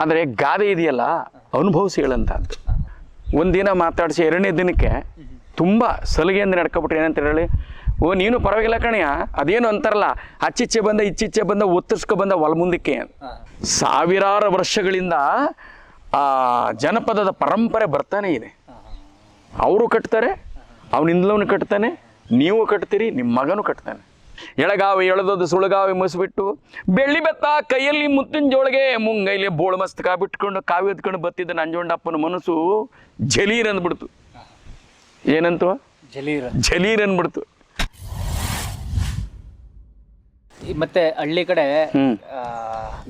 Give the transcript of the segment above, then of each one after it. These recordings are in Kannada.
ಆದರೆ ಗಾದೆ ಇದೆಯಲ್ಲ ಅನುಭವಿಸಿ ಹೇಳಂತದ್ದು. ಒಂದಿನ ಮಾತಾಡಿಸಿ ಎರಡನೇ ದಿನಕ್ಕೆ ತುಂಬ ಸಲಿಗೆಯಿಂದ ನಡ್ಕೊಬಿಟ್ರೆ ಏನಂತ ಹೇಳಿ, ಓ ನೀನು ಪರವಾಗಿಲ್ಲ ಕಣಯ್ಯ, ಅದೇನು ಅಂತಾರಲ್ಲ, ಅಚ್ಚಿಚ್ಚೆ ಬಂದ ಇಚ್ಚಿಚ್ಚೆ ಬಂದ ಒತ್ತರಿಸ್ಕೊ ಬಂದ ಒಳ ಮುಂದಕ್ಕೆ. ಸಾವಿರಾರು ವರ್ಷಗಳಿಂದ ಆ ಜನಪದದ ಪರಂಪರೆ ಬರ್ತಾನೆ ಇದೆ. ಅವರು ಕಟ್ತಾರೆ, ಅವನಿಂದಲವನು ಕಟ್ತಾನೆ, ನೀವು ಕಟ್ತೀರಿ, ನಿಮ್ಮ ಮಗನೂ ಕಟ್ತಾನೆ. ಎಳಗಾವಿ ಎಳೆದೋದು ಸುಳಗಾವಿ ಮುಸಿಬಿಟ್ಟು ಬೆಳ್ಳಿ ಬೆತ್ತ ಕೈಯಲ್ಲಿ ಮುತ್ತಿನ ಜೋಳಿಗೆ ಮುಂಗೈಲಿ ಬೋಳು ಮಸ್ತಕ ಬಿಟ್ಕೊಂಡು ಕಾವಿ ಹೊತ್ಕೊಂಡು ಬತ್ತಿದ್ದ ನಂಜುಂಡಪ್ಪನ ಮನಸ್ಸು ಜಲೀರ್ ಅಂದ್ಬಿಡ್ತು. ಏನಂತ ಜಲೀರ್ ಅಂದ್ಬಿಡ್ತು. ಮತ್ತೆ ಹಳ್ಳಿ ಕಡೆ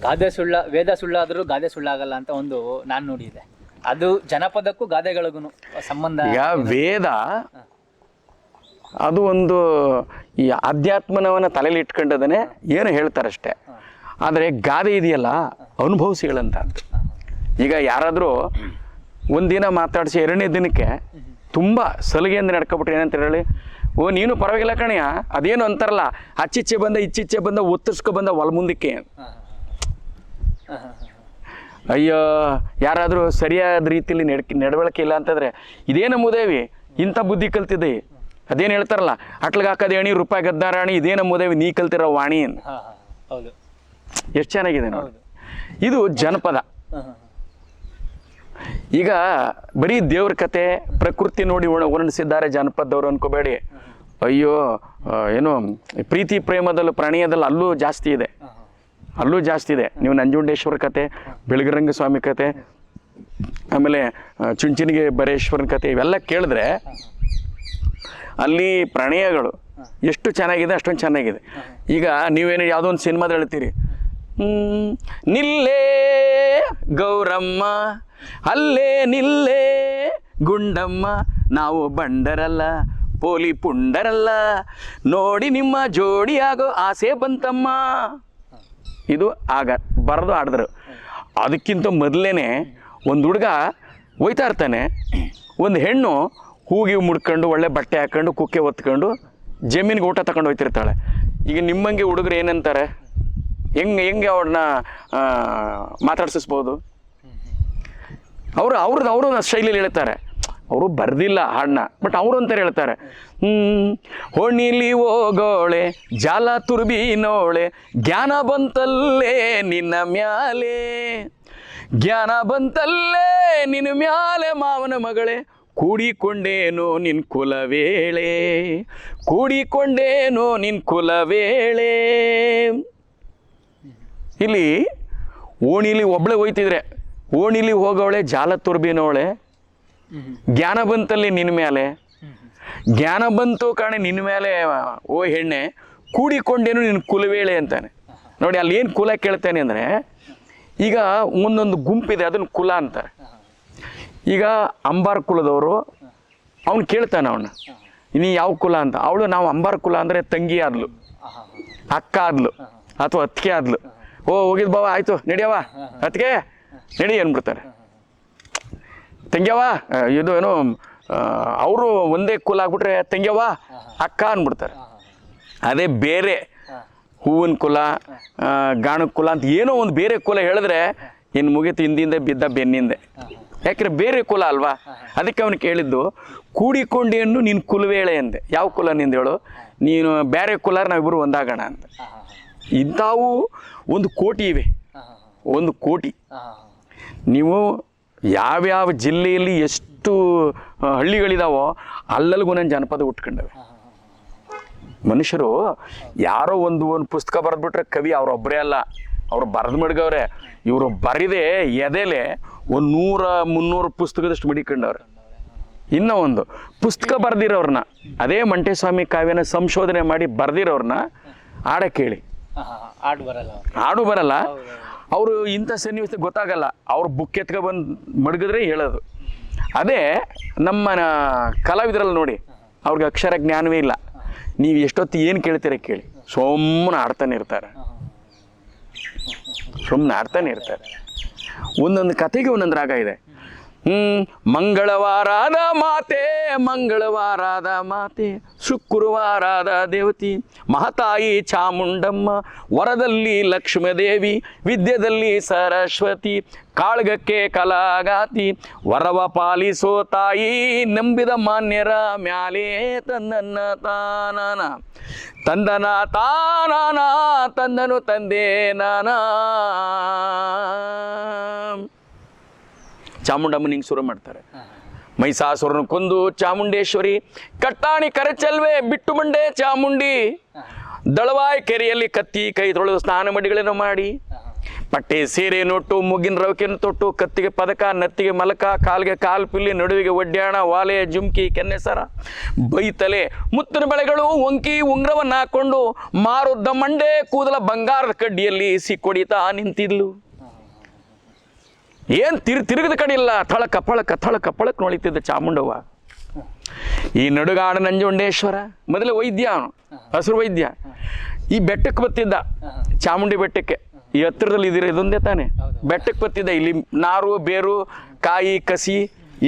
ಗಾದೆ ಸುಳ್ಳ ವೇದ ಸುಳ್ಳಾದರೂ ಗಾದೆ ಸುಳ್ಳಾಗಲ್ಲ ಅಂತ ಒಂದು ನಾನು ನೋಡಿದೆ. ಅದು ಜನಪದಕ್ಕೂ ಗಾದೆಗಳಿಗೂ ಸಂಬಂಧ. ಈಗ ವೇದ ಅದು ಒಂದು ಈ ಅಧ್ಯಾತ್ಮನವನ್ನ ತಲೆಯಲ್ಲಿ ಇಟ್ಕೊಂಡದನೆ ಏನು ಹೇಳ್ತಾರಷ್ಟೇ. ಆದರೆ ಗಾದೆ ಇದೆಯಲ್ಲ ಅನುಭವಿಸಿ ಹೇಳಂತದ್ದು. ಈಗ ಯಾರಾದರೂ ಒಂದಿನ ಮಾತಾಡಿಸಿ ಎರಡನೇ ದಿನಕ್ಕೆ ತುಂಬ ಸಲಿಗೆಯಿಂದ ನಡ್ಕೊಬಿಟ್ರೆ ಏನಂತ ಹೇಳಿ, ಓ ನೀನು ಪರವಾಗಿಲ್ಲ ಕಣಯ್ಯ, ಅದೇನು ಅಂತಾರಲ್ಲ, ಅಚ್ಚಿಚ್ಚೆ ಬಂದ ಇಚ್ಚಿಚ್ಚೆ ಬಂದ ಒತ್ತರಿಸ್ಕೊ ಬಂದ ಒಳ ಮುಂದಕ್ಕೆ. ಅಯ್ಯೋ, ಯಾರಾದರೂ ಸರಿಯಾದ ರೀತಿಯಲ್ಲಿ ನಡವಳಿಕೆ ಇಲ್ಲ ಅಂತಂದರೆ, ಇದೇನು ಮುದೇವಿ ಇಂಥ ಬುದ್ಧಿ ಕಲ್ತಿದ್ದೆ, ಅದೇನು ಹೇಳ್ತಾರಲ್ಲ, ಅಟ್ಲಿಗೆ ಹಾಕೋದು ಎಣಿ ರೂಪಾಯಿ ಗದ್ದಾರಾಣಿ, ಇದೇನು ಮುದೇವಿ ನೀ ಕಲ್ತಿರೋ ವಾಣಿ ಅಂತ. ಎಷ್ಟು ಚೆನ್ನಾಗಿದೆ ನೋಡಿ. ಇದು ಜನಪದ. ಈಗ ಬರೀ ದೇವ್ರ ಕತೆ ಪ್ರಕೃತಿ ನೋಡಿ ವರ್ಣಿಸಿದ್ದಾರೆ ಜನಪದದವ್ರು ಅನ್ಕೋಬೇಡಿ. ಅಯ್ಯೋ ಏನು ಪ್ರೀತಿ ಪ್ರೇಮದಲ್ಲಿ ಪ್ರಣಯದಲ್ಲಿ ಅಲ್ಲೂ ಜಾಸ್ತಿ ಇದೆ, ಅಲ್ಲೂ ಜಾಸ್ತಿ ಇದೆ. ನೀವು ನಂಜುಂಡೇಶ್ವರ ಕತೆ, ಬೆಳಗರಂಗ ಸ್ವಾಮಿ ಕತೆ, ಆಮೇಲೆ ಚುಂಚನಿಗೆ ಬರೇಶ್ವರನ ಕತೆ ಇವೆಲ್ಲ ಕೇಳಿದ್ರೆ ಅಲ್ಲಿ ಪ್ರಣಯಗಳು ಎಷ್ಟು ಚೆನ್ನಾಗಿದೆ, ಅಷ್ಟೊಂದು ಚೆನ್ನಾಗಿದೆ. ಈಗ ನೀವೇನು ಯಾವುದೋ ಒಂದು ಸಿನಿಮಾದ ಹೇಳ್ತೀರಿ, ನಿಲ್ಲೇ ಗೌರಮ್ಮ ಅಲ್ಲೇ ನಿಲ್ಲೇ ಗುಂಡಮ್ಮ, ನಾವು ಬಂಡರಲ್ಲ ಪೋಲಿ ಪುಂಡರಲ್ಲ, ನೋಡಿ ನಿಮ್ಮ ಜೋಡಿಯಾಗೋ ಆಸೆ ಬಂತಮ್ಮ. ಇದು ಆಗ ಬರೆದು ಆಡಿದ್ರು. ಅದಕ್ಕಿಂತ ಮೊದಲೇನೆ ಒಂದು ಹುಡುಗ ಹೋಯ್ತಾ ಇರ್ತಾನೆ, ಒಂದು ಹೆಣ್ಣು ಹೂಗಿ ಮುಡ್ಕೊಂಡು ಒಳ್ಳೆ ಬಟ್ಟೆ ಹಾಕ್ಕೊಂಡು ಕುಕ್ಕೆ ಒತ್ಕೊಂಡು ಜಮೀನಿಗೆ ಊಟ ತಗೊಂಡು ಹೋಯ್ತಿರ್ತಾಳೆ. ಈಗ ನಿಮ್ಮಂಗೆ ಹುಡುಗರು ಏನಂತಾರೆ, ಹೆಂಗೆ ಅವ್ರನ್ನ ಮಾತಾಡ್ಸಿಸ್ಬೋದು? ಅವರು ಶೈಲಿಯಲ್ಲಿ ಹೇಳ್ತಾರೆ. ಅವರು ಬರ್ದಿಲ್ಲ ಹಾಡನ್ನ, ಬಟ್ ಅವರು ಅಂತಾರೆ ಹೇಳ್ತಾರೆ, ಹೊಣಿಲಿ ಹೋಗೋಳೆ ಜಾಲ ತುರ್ಬಿನೋಳೆ, ಜ್ಞಾನ ಬಂತಲ್ಲೇ ನಿನ್ನ ಮ್ಯಾಲೆ, ಜ್ಞಾನ ಬಂತಲ್ಲೇ ನಿನ್ನ ಮ್ಯಾಲೆ ಮಾವನ ಮಗಳೇ, ಕೂಡಿಕೊಂಡೇನೋ ನಿನ್ ಕುಲವೇಳೆ, ಕೂಡಿಕೊಂಡೇನೋ ನಿನ್ ಕುಲವೇಳೆ. ಇಲ್ಲಿ ಓಣಿಲಿ ಒಬ್ಳೆ ಹೋಯ್ತಿದ್ರೆ, ಓಣಿಲಿ ಹೋಗೋಳೆ ಜಾಲ ತುರ್ಬಿನೋಳೆ, ಜ್ಞಾನ ಬಂತಲ್ಲಿ ನಿನ್ನ ಮೇಲೆ, ಜ್ಞಾನ ಬಂತು ಕಾಣೆ ನಿನ್ನ ಮೇಲೆ ಓ ಹೆಣ್ಣೆ, ಕೂಡಿಕೊಂಡೇನು ನಿನ್ನ ಕುಲವೇಳೆ ಅಂತಾನೆ. ನೋಡಿ ಅಲ್ಲಿ ಏನು ಕುಲ ಕೇಳ್ತಾನೆ ಅಂದರೆ, ಈಗ ಒಂದೊಂದು ಗುಂಪಿದೆ, ಅದನ್ನು ಕುಲ ಅಂತಾರೆ. ಈಗ ಅಂಬಾರ್ ಕುಲದವರು ಅವ್ನು ಕೇಳ್ತಾನೆ, ಅವನ್ನ ನೀ ಯಾವ ಕುಲ ಅಂತ. ಅವಳು ನಾವು ಅಂಬಾರ್ ಕುಲ ಅಂದರೆ ತಂಗಿ ಆದ್ಲು, ಅಕ್ಕ ಆದ್ಲು, ಅಥವಾ ಅತ್ತಿಗೆ ಆದ್ಲು. ಓ ಹೋಗಿದ್ ಬಾವ ಆಯ್ತು ನಡಿಯವ ಅತ್ತಿಗೆ ನಡಿ ಅಂದ್ಬಿಡ್ತಾರೆ. ತಂಗ್ಯವ ಇದು ಏನೋ ಅವರು ಒಂದೇ ಕುಲ ಆಗ್ಬಿಟ್ರೆ ತಂಗ್ಯವ ಅಕ್ಕ ಅಂದ್ಬಿಡ್ತಾರೆ. ಅದೇ ಬೇರೆ ಹೂವಿನ ಕುಲ ಗಾಣದ ಕುಲ ಅಂತ ಏನೋ ಒಂದು ಬೇರೆ ಕುಲ ಹೇಳಿದ್ರೆ ಇನ್ನು ಮುಗಿತು ಹಿಂದಿಂದ ಬಿದ್ದ ಬೆನ್ನಿಂದೆ. ಯಾಕೆಂದ್ರೆ ಬೇರೆ ಕುಲ ಅಲ್ವಾ. ಅದಕ್ಕೆ ಅವನು ಕೇಳಿದ್ದು ಕೂಡಿಕೊಂಡೇನು ನಿನ್ನ ಕುಲವೇಳೆ ಅಂದೆ. ಯಾವ ಕುಲ ನಿಂದ ಹೇಳು, ನೀನು ಬೇರೆ ಕುಲ ನಾವಿಬ್ಬರು ಒಂದಾಗೋಣ ಅಂತ. ಇಂಥವು ಒಂದು ಕೋಟಿ ಇವೆ, ಒಂದು ಕೋಟಿ. ನೀವು ಯಾವ್ಯಾವ ಜಿಲ್ಲೆಯಲ್ಲಿ ಎಷ್ಟು ಹಳ್ಳಿಗಳಿದಾವೋ ಅಲ್ಲಲ್ಲಿಗೂ ನನ್ನ ಜನಪದ ಉಟ್ಕೊಂಡವೆ. ಮನುಷ್ಯರು ಯಾರೋ ಒಂದು ಪುಸ್ತಕ ಬರೆದ್ಬಿಟ್ರೆ ಕವಿ ಅವರೊಬ್ಬರೇ ಅಲ್ಲ, ಅವರು ಬರೆದು ಮಡ್ಗವ್ರೆ. ಇವರು ಬರಿದೆ ಎದೆಲೆ 100-300 ಪುಸ್ತಕದಷ್ಟು ಮಡಿಕೊಂಡವ್ರೆ. ಇನ್ನೂ ಒಂದು ಪುಸ್ತಕ ಬರೆದಿರೋರನ್ನ, ಅದೇ ಮಂಟೇಸ್ವಾಮಿ ಕಾವ್ಯನ ಸಂಶೋಧನೆ ಮಾಡಿ ಬರೆದಿರೋರನ್ನ ಆಡ ಕೇಳಿ, ಹಾಡು ಬರಲ್ಲ. ಅವರು ಇಂಥ ಸನ್ನಿವೇಶ ಗೊತ್ತಾಗಲ್ಲ, ಅವ್ರು ಬುಕ್ ಎತ್ಕೊ ಬಂದು ಮಡಗಿದ್ರೆ ಹೇಳೋದು. ಅದೇ ನಮ್ಮ ಕಲಾವಿದರಲ್ಲಿ ನೋಡಿ, ಅವ್ರಿಗೆ ಅಕ್ಷರ ಜ್ಞಾನವೇ ಇಲ್ಲ. ನೀವು ಎಷ್ಟೊತ್ತು ಏನು ಕೇಳ್ತೀರ ಕೇಳಿ, ಸುಮ್ಮನೆ ಆಡ್ತಾನೆ ಇರ್ತಾರೆ, ಸುಮ್ಮನೆ ಆಡ್ತಾನೆ ಇರ್ತಾರೆ. ಒಂದೊಂದು ಕತೆಗೆ ಒಂದೊಂದು ರಾಗ ಇದೆ. ಮಂಗಳವಾರದ ಮಾತೆ ಮಂಗಳವಾರದ ಮಾತೆ ಶುಕ್ರವಾರದ ದೇವತಿ ಮಹತಾಯಿ ಚಾಮುಂಡಮ್ಮ ವರದಲ್ಲಿ ಲಕ್ಷ್ಮೀದೇವಿ ವಿದ್ಯೆಯಲ್ಲಿ ಸರಸ್ವತಿ ಕಾಳಗಕ್ಕೆ ಕಲಾಗಾತಿ ವರವ ಪಾಲಿಸೋ ತಾಯಿ ನಂಬಿದ ಮಾನ್ಯರ ಮ್ಯಾಲೆ ತಂದನ್ನ ತಾನಾನ ತಂದನ ತಾನಾನ ತಂದನು ತಂದೆ ನಾನ ಚಾಮುಂಡಮ್ಮನ ಹಿಂಗೆ ಶುರು ಮಾಡ್ತಾರೆ. ಮೈಸಾಸುರನ ಕೊಂದು ಚಾಮುಂಡೇಶ್ವರಿ ಕಟ್ಟಾಣಿ ಕರಚಲ್ವೆ ಬಿಟ್ಟು ಮಂಡೆ ಚಾಮುಂಡಿ ದಳವಾಯಿ ಕೆರೆಯಲ್ಲಿ ಕತ್ತಿ ಕೈ ತೊಳೆದು ಸ್ನಾನ ಮಡಿಗಳನ್ನು ಮಾಡಿ ಪಟ್ಟೆ ಸೀರೆ ನೋಟು ಮುಗಿನ ರವಿಕೆಯನ್ನು ತೊಟ್ಟು ಕತ್ತಿಗೆ ಪದಕ ನತ್ತಿಗೆ ಮಲಕ ಕಾಲಿಗೆ ಕಾಲು ಪಿಲ್ಲಿ ನಡುವಿಗೆ ಒಡ್ಯಾಣ ವಾಲೆ ಜುಮ್ಕಿ ಕೆನ್ನೆಸರ ಬೈತಲೆ ಮುತ್ತಿನ ಬೆಳೆಗಳು ಒಂಕಿ ಉಂಗ್ರವನ್ನ ಹಾಕೊಂಡು ಮಾರುದ್ದ ಮಂಡೆ ಕೂದಲ ಬಂಗಾರದ ಕಡ್ಡಿಯಲ್ಲಿ ಸಿಕ್ಕೊಡಿತಾ ನಿಂತಿದ್ಲು. ಏನು ತಿರುಗಿದ ಕಡೆ ಇಲ್ಲ, ಥಳಕ ಪಳಕ ನೋಳಿತಿದ್ದ ಚಾಮುಂಡವ್ವ. ಈ ನಡುಗಾಡ ನಂಜುಂಡೇಶ್ವರ ಮೊದಲೇ ವೈದ್ಯ, ಅವನು ಹಸಿರು ವೈದ್ಯ. ಈ ಬೆಟ್ಟಕ್ಕೆ ಬತ್ತಿದ್ದ, ಚಾಮುಂಡಿ ಬೆಟ್ಟಕ್ಕೆ. ಈ ಹತ್ತಿರದಲ್ಲಿ ಇದೊಂದೇ ತಾನೆ ಬೆಟ್ಟಕ್ಕೆ ಬತ್ತಿದ್ದ. ಇಲ್ಲಿ ನಾರು ಬೇರು ಕಾಯಿ ಕಸಿ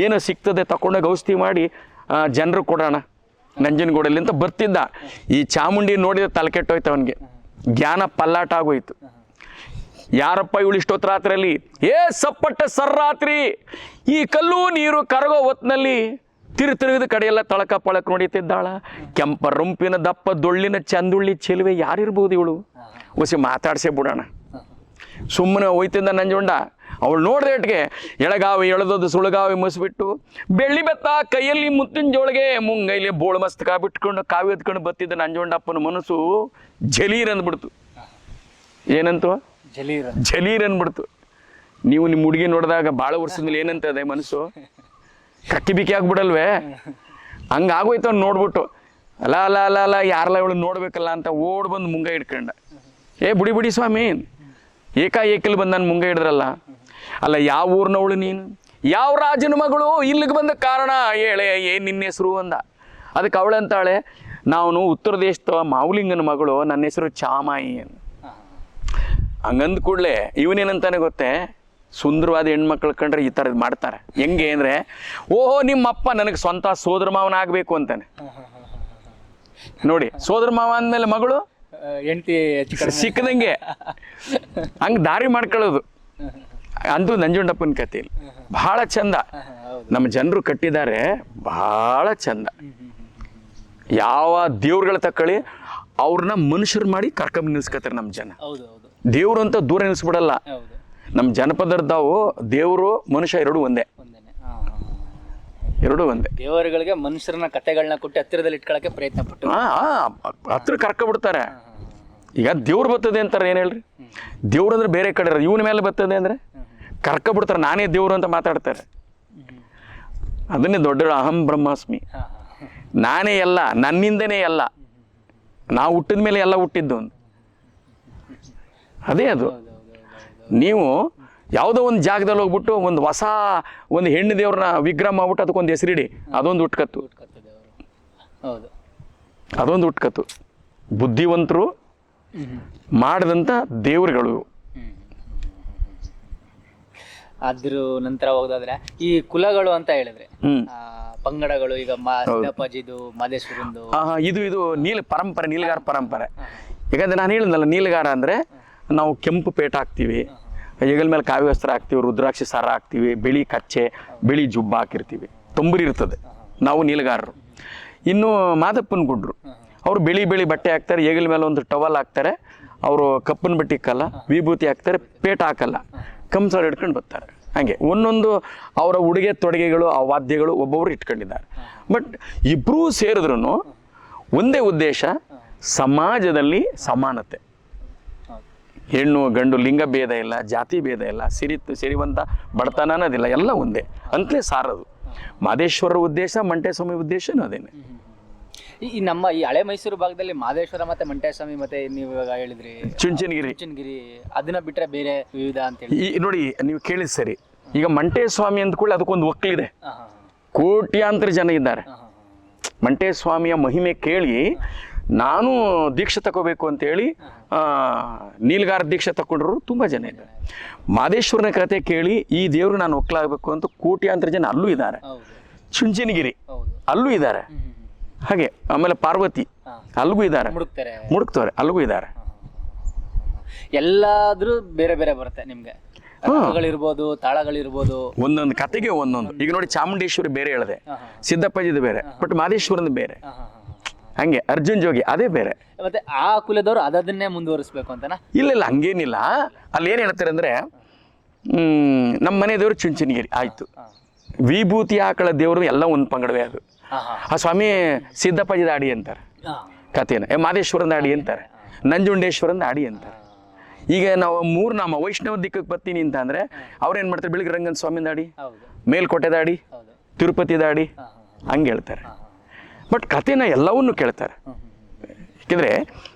ಏನು ಸಿಗ್ತದೆ ತಗೊಂಡೋಗಿ ಔಷಧಿ ಮಾಡಿ ಜನರು ಕೊಡೋಣ ನಂಜನಗೂಡಲ್ಲಿ ಅಂತ ಬರ್ತಿದ್ದ. ಈ ಚಾಮುಂಡಿ ನೋಡಿದ ತಲೆ ಕೆಟ್ಟೋಯ್ತು ಅವನಿಗೆ, ಜ್ಞಾನ ಪಲ್ಲಾಟ ಆಗೋಯ್ತು. ಯಾರಪ್ಪ ಇವಳು ಇಷ್ಟೊತ್ತು ರಾತ್ರಿಯಲ್ಲಿ? ಸಪ್ಪಟ್ಟ ಸರ್ರಾತ್ರಿ ಈ ಕಲ್ಲು ನೀರು ಕರಗೋ ಹೊತ್ತಿನಲ್ಲಿ ತಿರುಗಿದ ಕಡೆಯೆಲ್ಲ ತಳಕ ಪಳಕ ನೋಡಿತಿದ್ದಾಳ. ಕೆಂಪ ರುಂಪಿನ ದಪ್ಪ ದೊಳ್ಳಿನ ಚಂದುಳ್ಳಿ ಚೆಲುವೆ ಯಾರಿರ್ಬೋದು ಇವಳು? ಒಸಿ ಮಾತಾಡ್ಸೇ ಬಿಡೋಣ. ಸುಮ್ಮನೆ ಹೋಯ್ತಿದ್ದ ನಂಜುಂಡ. ಅವಳು ನೋಡ್ದೇಟ್ಗೆ ಎಳಗಾವಿ ಎಳೆದೋದು ಸುಳಗಾವಿ ಮುಸ್ಬಿಟ್ಟು ಬೆಳ್ಳಿ ಬೆತ್ತ ಕೈಯಲ್ಲಿ ಮುತ್ತಿನ ಜೋಳಿಗೆ ಮುಂಗೈಲಿ ಬೋಳು ಮಸ್ತಕ ಬಿಟ್ಕೊಂಡು ಕಾವಿ ಎತ್ಕೊಂಡು ಬತ್ತಿದ್ದ ನಂಜುಂಡಪ್ಪನ ಮನಸ್ಸು ಜಲೀರ್ ಅಂದ್ಬಿಡ್ತು. ಏನಂತು? ಜಲೀರ್ ಅಂದ್ಬಿಡ್ತು. ನೀವು ನಿಮ್ಮ ಹುಡುಗಿ ನೋಡಿದಾಗ ಭಾಳ ವರ್ಷದ ಮೇಲೆ ಏನಂತದೆ ಮನಸ್ಸು? ಕಕ್ಕಿ ಬಿಕ್ಕಿ ಆಗ್ಬಿಡಲ್ವೇ? ಹಂಗಾಗೋಯ್ತು ಅವ್ನು ನೋಡ್ಬಿಟ್ಟು. ಅಲ್ಲ ಯಾರಲ್ಲ ಇವಳು ನೋಡ್ಬೇಕಲ್ಲ ಅಂತ ಓಡ್ ಬಂದು ಮುಂಗ ಹಿಡ್ಕೊಂಡ. ಬಿಡಿ ಸ್ವಾಮಿ, ಏಕಾಏಕಲ್ಲಿ ಬಂದು ನಾನು ಮುಂಗ ಹಿಡಿದ್ರಲ್ಲ. ಅಲ್ಲ, ಯಾವ ಊರಿನವಳು ನೀನು? ಯಾವ ರಾಜನ ಮಗಳು? ಇಲ್ಲಿಗೆ ಬಂದ ಕಾರಣ ಹೇಳೆ, ಏನು ನಿನ್ನ ಹೆಸರು ಅಂದ. ಅದಕ್ಕೆ ಅವಳಂತಾಳೆ, ನಾನು ಉತ್ತರ ದೇಶದ ಮಾವುಲಿಂಗನ ಮಗಳು, ನನ್ನ ಹೆಸರು ಚಾಮಾಯಿ ಅಂತ. ಹಂಗಂದ ಕೂಡಲೇ ಇವನೇನಂತಾನೆ ಗೊತ್ತೇ? ಸುಂದರವಾದ ಹೆಣ್ಮಕ್ಳು ಕಂಡ್ರೆ ಈ ಥರದ್ದು ಮಾಡ್ತಾರೆ. ಹೆಂಗೆ ಅಂದರೆ, ಓಹೋ ನಿಮ್ಮಪ್ಪ ನನಗೆ ಸ್ವಂತ ಸೋದರ ಮಾವನ ಆಗಬೇಕು ಅಂತಾನೆ. ನೋಡಿ, ಸೋದರ ಮಾವ ಅಂದಮೇಲೆ ಮಗಳು ಹೆಂಡತಿ ಸಿಕ್ಕದಂಗೆ ಹಂಗೆ ದಾರಿ ಮಾಡ್ಕೊಳ್ಳೋದು. ಅಂತೂ ನಂಜುಂಡಪ್ಪನ ಕಥೆಯಲ್ಲಿ ಭಾಳ ಚಂದ ನಮ್ಮ ಜನರು ಕಟ್ಟಿದ್ದಾರೆ, ಭಾಳ ಚಂದ. ಯಾವ ದೇವ್ರುಗಳ ತಕ್ಕಳಿ ಅವ್ರನ್ನ ಮನುಷ್ಯರು ಮಾಡಿ ಕರ್ಕೊಂಡ್ ನಿಲ್ಸ್ಕೊತಾರೆ ನಮ್ಮ ಜನ. ದೇವ್ರು ಅಂತ ದೂರ ನಿಲ್ಸ್ಬಿಡಲ್ಲ. ನಮ್ಮ ಜನಪದರ್ದಾವು ದೇವರು ಮನುಷ್ಯ ಎರಡೂ ಒಂದೇ. ದೇವರುಗಳಿಗೆ ಮನುಷ್ಯರನ್ನ ಕಥೆಗಳನ್ನ ಕೊಟ್ಟು ಹತ್ತಿರದಲ್ಲಿ ಇಟ್ಕೊಳ್ಳೋಕೆ ಪ್ರಯತ್ನ ಪಟ್ಟು ಹತ್ರ ಕರ್ಕೊಬಿಡ್ತಾರೆ. ಈಗ ದೇವ್ರು ಬರ್ತದೆ ಅಂತಾರೆ, ಏನು ಹೇಳ್ರಿ? ದೇವ್ರು ಅಂದ್ರೆ ಬೇರೆ ಕಡೆ ಇವನ ಮೇಲೆ ಬರ್ತದೆ ಅಂದ್ರೆ ಕರ್ಕೊಬಿಡ್ತಾರೆ. ನಾನೇ ದೇವ್ರು ಅಂತ ಮಾತಾಡ್ತಾರೆ. ಅದನ್ನೇ ದೊಡ್ಡ ಅಹಂ ಬ್ರಹ್ಮಾಸ್ಮಿ, ನಾನೇ ಎಲ್ಲ, ನನ್ನಿಂದನೇ ಎಲ್ಲ, ನಾವು ಹುಟ್ಟಿದ ಮೇಲೆ ಎಲ್ಲ ಹುಟ್ಟಿದ್ದು ಒಂದು ಅದೇ. ಅದು ನೀವು ಯಾವುದೋ ಒಂದು ಜಾಗದಲ್ಲಿ ಹೋಗ್ಬಿಟ್ಟು ಒಂದು ಹೊಸ ಒಂದು ಹೆಣ್ಣು ದೇವ್ರನ್ನ ವಿಗ್ರಹ ಮಾಡ್ಬಿಟ್ಟು ಅದಕ್ಕೊಂದು ಹೆಸರಿಡಿ, ಅದೊಂದು ಉಟ್ಕತ್ತು. ಅದೊಂದು ಉಟ್ಕತ್ತು. ಬುದ್ಧಿವಂತರು ಮಾಡಿದಂಥ ದೇವ್ರುಗಳು. ಅದ್ರ ನಂತರ ಹೋಗೋದಾದ್ರೆ ಈ ಕುಲಗಳು ಅಂತ ಹೇಳಿದ್ರೆ ಪಂಗಡಗಳು, ಈಗ ಸಿದ್ದಪ್ಪಾಜಿದು, ಮಾದೇಶ್ವರಂದು, ಇದು ಪರಂಪರೆ, ನೀಲಗಾರ ಪರಂಪರೆ. ಯಾಕಂದ್ರೆ ನಾನು ಹೇಳಿದ್ನಲ್ಲ, ನೀಲಗಾರ ಅಂದರೆ ನಾವು ಕೆಂಪು ಪೇಟ ಹಾಕ್ತೀವಿ, ಹೆಗಲ ಮೇಲೆ ಕಾವಿ ವಸ್ತ್ರ ಹಾಕ್ತೀವಿ, ರುದ್ರಾಕ್ಷಿ ಸರ ಹಾಕ್ತೀವಿ, ಬಿಳಿ ಕಚ್ಚೆ, ಬಿಳಿ ಜುಬ್ಬ ಹಾಕಿರ್ತೀವಿ, ತೊಂಬರಿ ಇರ್ತದೆ. ನಾವು ನೀಲಗಾರರು. ಇನ್ನು ಮಾದಪ್ಪನ ಗುಡ್ರು, ಅವರು ಬಿಳಿ ಬಟ್ಟೆ ಹಾಕ್ತಾರೆ, ಹೆಗಲ ಮೇಲೆ ಒಂದು ಟವಲ್ ಹಾಕ್ತಾರೆ, ಅವರು ಕಪ್ಪನ ಬಟ್ಟೆ ಇಕ್ಕಲ್ಲ, ವಿಭೂತಿ ಹಾಕ್ತಾರೆ, ಪೇಟ ಹಾಕಲ್ಲ, ಕಂಸಾರ ಹಿಡ್ಕೊಂಡು ಬರ್ತಾರೆ. ಹಾಗೆ ಒಂದೊಂದು ಅವರ ಉಡುಗೆ ತೊಡುಗೆಗಳು, ಆ ವಾದ್ಯಗಳು ಒಬ್ಬೊಬ್ರು ಇಟ್ಕೊಂಡಿದ್ದಾರೆ. ಬಟ್ ಇಬ್ಬರೂ ಸೇರಿದ್ರು ಒಂದೇ ಉದ್ದೇಶ, ಸಮಾಜದಲ್ಲಿ ಸಮಾನತೆ. ಹೆಣ್ಣು ಗಂಡು ಲಿಂಗ ಭೇದ ಇಲ್ಲ, ಜಾತಿ ಭೇದ ಇಲ್ಲ, ಸಿರಿವಂತ ಬಡತನ ಅನ್ನೋದಿಲ್ಲ, ಎಲ್ಲ ಒಂದೇ ಅಂತಲೇ ಸಾರದು. ಮಾದೇಶ್ವರ ಉದ್ದೇಶ, ಮಂಟೇಸ್ವಾಮಿ ಉದ್ದೇಶನೂ ಅದೇನೆ. ಈ ನಮ್ಮ ಈ ಹಳೆ ಮೈಸೂರು ಭಾಗದಲ್ಲಿ ಮಾದೇಶ್ವರ ಮತ್ತೆ ಮಂಟೇಸ್ವಾಮಿ ಮತ್ತೆ ನೀವು ಇವಾಗ ಹೇಳಿದ್ರಿ ಚುಂಚನಗಿರಿ, ಅದನ್ನ ಬಿಟ್ರೆ ಬೇರೆ ವಿವಿಧ ಅಂತ ಹೇಳಿ ನೋಡಿ, ನೀವು ಕೇಳಿದ್ ಸರಿ. ಈಗ ಮಂಟೇಸ್ವಾಮಿ ಅಂದ್ಕೊಳ್ಳಿ, ಅದಕ್ಕೊಂದು ಒಕ್ಕಲಿದೆ, ಕೋಟ್ಯಾಂತರ ಜನ ಇದ್ದಾರೆ. ಮಂಟೇಸ್ವಾಮಿಯ ಮಹಿಮೆ ಕೇಳಿ ನಾನು ದೀಕ್ಷೆ ತಗೋಬೇಕು ಅಂತೇಳಿ ನೀಲ್ಗಾರ ದೀಕ್ಷೆ ತಗೊಂಡ್ರು ತುಂಬ ಜನ ಇದ್ದಾರೆ. ಮಾದೇಶ್ವರನ ಕತೆ ಕೇಳಿ ಈ ದೇವರು ನಾನು ಒಕ್ಕಲಾಗಬೇಕು ಅಂತ ಕೋಟ್ಯಾಂತರ ಜನ ಅಲ್ಲೂ ಇದ್ದಾರೆ. ಹೌದು ಚುಂಚನಗಿರಿ ಹೌದು ಅಲ್ಲೂ ಇದ್ದಾರೆ. ಹಾಗೆ ಆಮೇಲೆ ಪಾರ್ವತಿ ಅಲ್ಲಿಗೂ ಇದ್ದಾರೆ, ಮುಡುಕ್ತಾರೆ ಮುಡುಕ್ತವ್ರೆ ಅಲ್ಲಿಗೂ ಇದ್ದಾರೆ. ಎಲ್ಲಾದ್ರೂ ಬೇರೆ ಬೇರೆ ಬರುತ್ತೆ ನಿಮ್ಗೆ, ರಾಗಗಳಿರ್ಬೋದು, ತಾಳಗಳಿರ್ಬೋದು, ಒಂದೊಂದು ಕತೆಗೆ ಒಂದೊಂದು. ಈಗ ನೋಡಿ ಚಾಮುಂಡೇಶ್ವರಿ ಬೇರೆ ಹೇಳಿದೆ, ಸಿದ್ದಪ್ಪಜಿದು ಬೇರೆ, ಬಟ್ ಮಾದೇಶ್ವರನ ಬೇರೆ. ಹಂಗೆ ಅರ್ಜುನ್ ಜೋಗಿ ಅದೇ ಬೇರೆ. ಮತ್ತೆ ಆ ಕುಲದವರು ಅದನ್ನೇ ಮುಂದುವರಿಸ್ಬೇಕು ಅಂತನಾ? ಇಲ್ಲ ಹಂಗೇನಿಲ್ಲ. ಅಲ್ಲಿ ಏನು ಹೇಳ್ತಾರೆ ಅಂದರೆ ನಮ್ಮ ಮನೆ ದೇವರು ಚುಂಚನಗಿರಿ ಆಯಿತು, ವಿಭೂತಿ ಆಕಳ ದೇವರು ಎಲ್ಲ ಒಂದು ಪಂಗಡವೇ. ಅದು ಆ ಸ್ವಾಮಿ ಸಿದ್ದಪ್ಪಜಿದ ಆಡಿ ಅಂತಾರೆ ಕಥೆನ, ಮಾದೇಶ್ವರನ ಆಡಿ ಅಂತಾರೆ, ನಂಜುಂಡೇಶ್ವರನ ಆಡಿ ಅಂತಾರೆ. ಈಗ ನಾವು ನಮ್ಮ ವೈಷ್ಣವ ದಿಕ್ಕಕ್ಕೆ ಬರ್ತೀನಿ ಅಂತ ಅಂದರೆ ಅವ್ರೇನು ಮಾಡ್ತಾರೆ, ಬೆಳಿಗ್ಗೆ ರಂಗನ ಸ್ವಾಮಿ ದಾಡಿ, ಮೇಲ್ಕೋಟೆ ದಾಡಿ, ತಿರುಪತಿ ದಾಡಿ ಹಂಗೆ ಹೇಳ್ತಾರೆ. ಬಟ್ ಕಥೆನ ಎಲ್ಲವನ್ನೂ ಕೇಳ್ತಾರೆ. ಯಾಕೆಂದರೆ